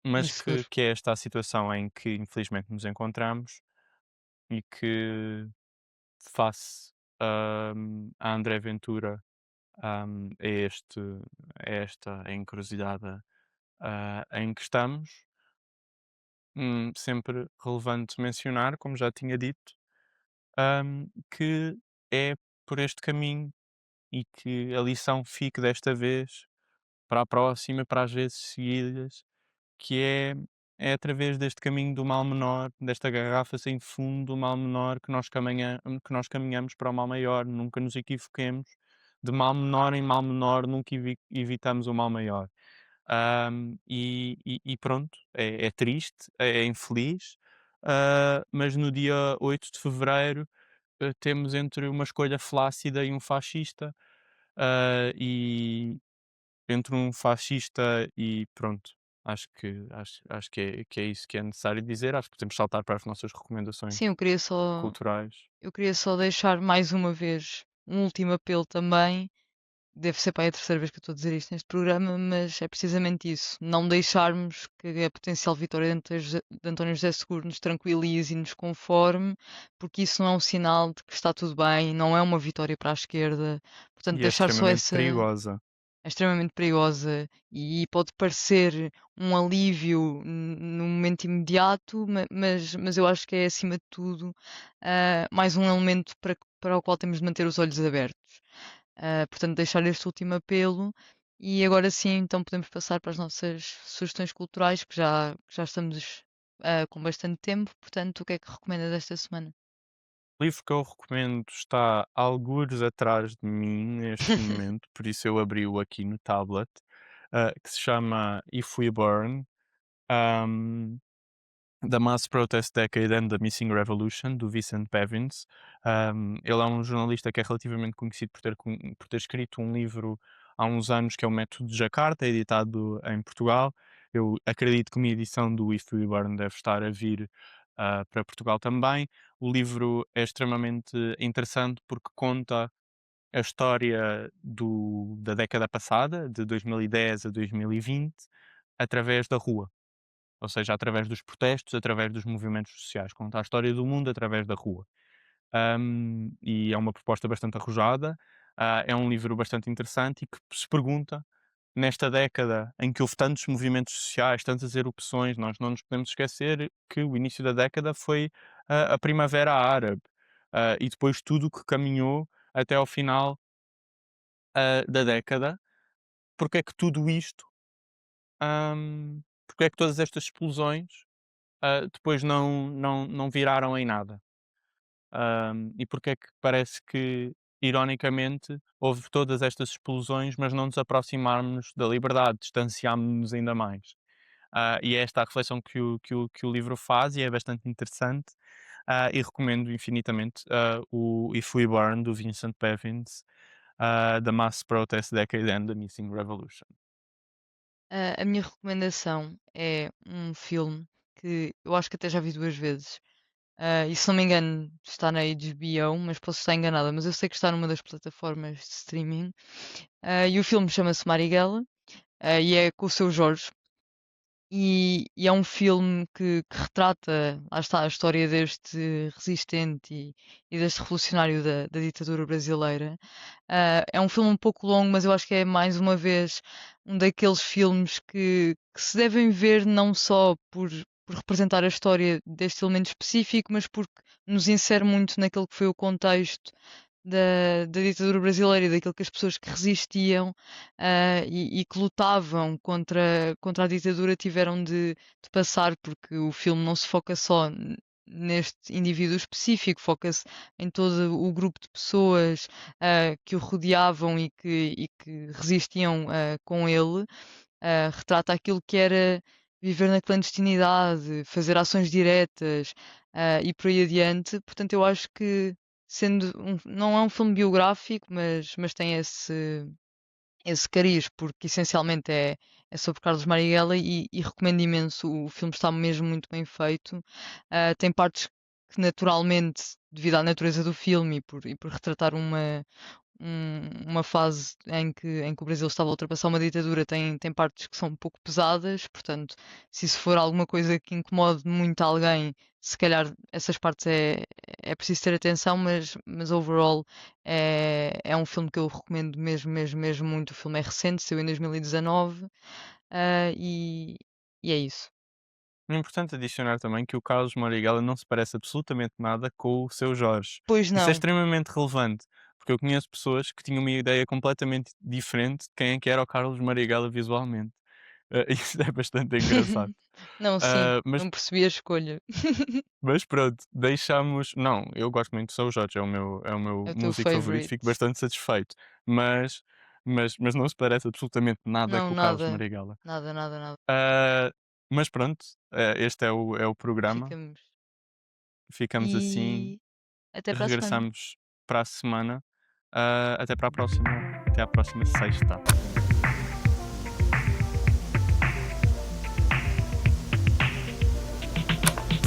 Speaker 2: mas
Speaker 1: Inseguro.
Speaker 2: que é esta a situação em que infelizmente nos encontramos e que face a André Ventura, a esta encruzilhada em que estamos, sempre relevante mencionar, como já tinha dito, que é por este caminho e que a lição fique desta vez para a próxima, para as vezes seguidas, que é através deste caminho do mal menor, desta garrafa sem fundo do mal menor que nós caminhamos para o mal maior, nunca nos equivoquemos, de mal menor em mal menor nunca evitamos o mal maior. E pronto, é triste, é infeliz, mas no dia 8 de fevereiro, temos entre uma escolha flácida e um fascista, e entre um fascista e pronto, acho que é isso que é necessário dizer. Acho que podemos saltar para as nossas recomendações
Speaker 1: Sim,
Speaker 2: culturais.
Speaker 1: eu queria só deixar mais uma vez um último apelo também. Deve ser para aí a terceira vez que eu estou a dizer isto neste programa, mas é precisamente isso. Não deixarmos que a potencial vitória de António José Seguro nos tranquilize e nos conforme, porque isso não é um sinal de que está tudo bem, não é uma vitória para a esquerda. Portanto,
Speaker 2: E é
Speaker 1: deixar só
Speaker 2: extremamente
Speaker 1: essa.
Speaker 2: perigosa.
Speaker 1: É extremamente perigosa e pode parecer um alívio no momento imediato, mas eu acho que é acima de tudo mais um elemento para o qual temos de manter os olhos abertos. Portanto, deixar este último apelo e agora sim, então podemos passar para as nossas sugestões culturais, que já estamos com bastante tempo. Portanto, o que é que recomendas esta semana?
Speaker 2: O livro que eu recomendo está algures atrás de mim neste momento, por isso eu abri-o aqui no tablet, que se chama If We Burn. Um, The Mass Protest Decade and the Missing Revolution, do Vincent Bevins. Ele é um jornalista que é relativamente conhecido por ter escrito um livro há uns anos que é o Método de Jacarta, editado em Portugal. Eu acredito que uma edição do If We Burn deve estar a vir para Portugal também. O livro é extremamente interessante porque conta a história da década passada, de 2010 a 2020, através da rua. Ou seja, através dos protestos, através dos movimentos sociais. Conta a história do mundo através da rua. E é uma proposta bastante arrojada. É um livro bastante interessante e que se pergunta, nesta década em que houve tantos movimentos sociais, tantas erupções, nós não nos podemos esquecer que o início da década foi a Primavera Árabe, e depois tudo o que caminhou até ao final da década. Porque é que tudo isto, porque é que todas estas explosões depois não viraram em nada? E porque é que parece que, ironicamente, houve todas estas explosões, mas não nos aproximarmos da liberdade, distanciámos-nos ainda mais. E é esta a reflexão que o livro faz e é bastante interessante. E recomendo infinitamente o If We Burn, do Vincent Bevins, The Mass Protest Decade and the Missing Revolution.
Speaker 1: A minha recomendação é um filme que eu acho que até já vi 2 vezes. E se não me engano, está na HBO, mas posso estar enganada. Mas eu sei que está numa das plataformas de streaming. E o filme chama-se Marighella, e é com o seu Jorge. E é um filme que retrata, lá está, a história deste resistente e deste revolucionário da ditadura brasileira. É um filme um pouco longo, mas eu acho que é mais uma vez um daqueles filmes que se devem ver não só por representar a história deste elemento específico, mas porque nos insere muito naquele que foi o contexto da ditadura brasileira e daquilo que as pessoas que resistiam e que lutavam contra a ditadura tiveram de passar, porque o filme não se foca só neste indivíduo específico, foca-se em todo o grupo de pessoas que o rodeavam e que resistiam com ele. Retrata aquilo que era viver na clandestinidade, fazer ações diretas e por aí adiante. Portanto, eu acho que não é um filme biográfico, mas tem esse cariz, porque essencialmente é sobre Carlos Marighella e recomendo imenso. O filme está mesmo muito bem feito. Tem partes que naturalmente, devido à natureza do filme e por retratar uma fase em que o Brasil estava a ultrapassar uma ditadura, tem partes que são um pouco pesadas, portanto, se isso for alguma coisa que incomode muito alguém, se calhar essas partes é preciso ter atenção, mas overall é um filme que eu recomendo mesmo, mesmo, mesmo muito. O filme é recente, saiu em 2019, ah, e, e é isso.
Speaker 2: É importante adicionar também que o Carlos Marighella não se parece absolutamente nada com o seu Jorge.
Speaker 1: Pois
Speaker 2: Isso é
Speaker 1: não.
Speaker 2: extremamente relevante, porque eu conheço pessoas que tinham uma ideia completamente diferente de quem é que era o Carlos Marighella visualmente. Isso é bastante engraçado.
Speaker 1: Não, sim,
Speaker 2: Ah, mas,
Speaker 1: não percebi a escolha.
Speaker 2: mas pronto, deixamos. Não, eu gosto muito do seu Jorge, é o meu
Speaker 1: É o teu
Speaker 2: músico favorito, fico
Speaker 1: favorite.
Speaker 2: bastante satisfeito. Mas não se parece absolutamente nada
Speaker 1: Não,
Speaker 2: com o Carlos
Speaker 1: nada,
Speaker 2: Marighella.
Speaker 1: nada, nada, nada.
Speaker 2: Ah, mas pronto, este é o programa.
Speaker 1: Ficamos.
Speaker 2: Ficamos assim,
Speaker 1: E até para a semana.
Speaker 2: regressamos para a semana. Até para a próxima. Até à próxima sexta.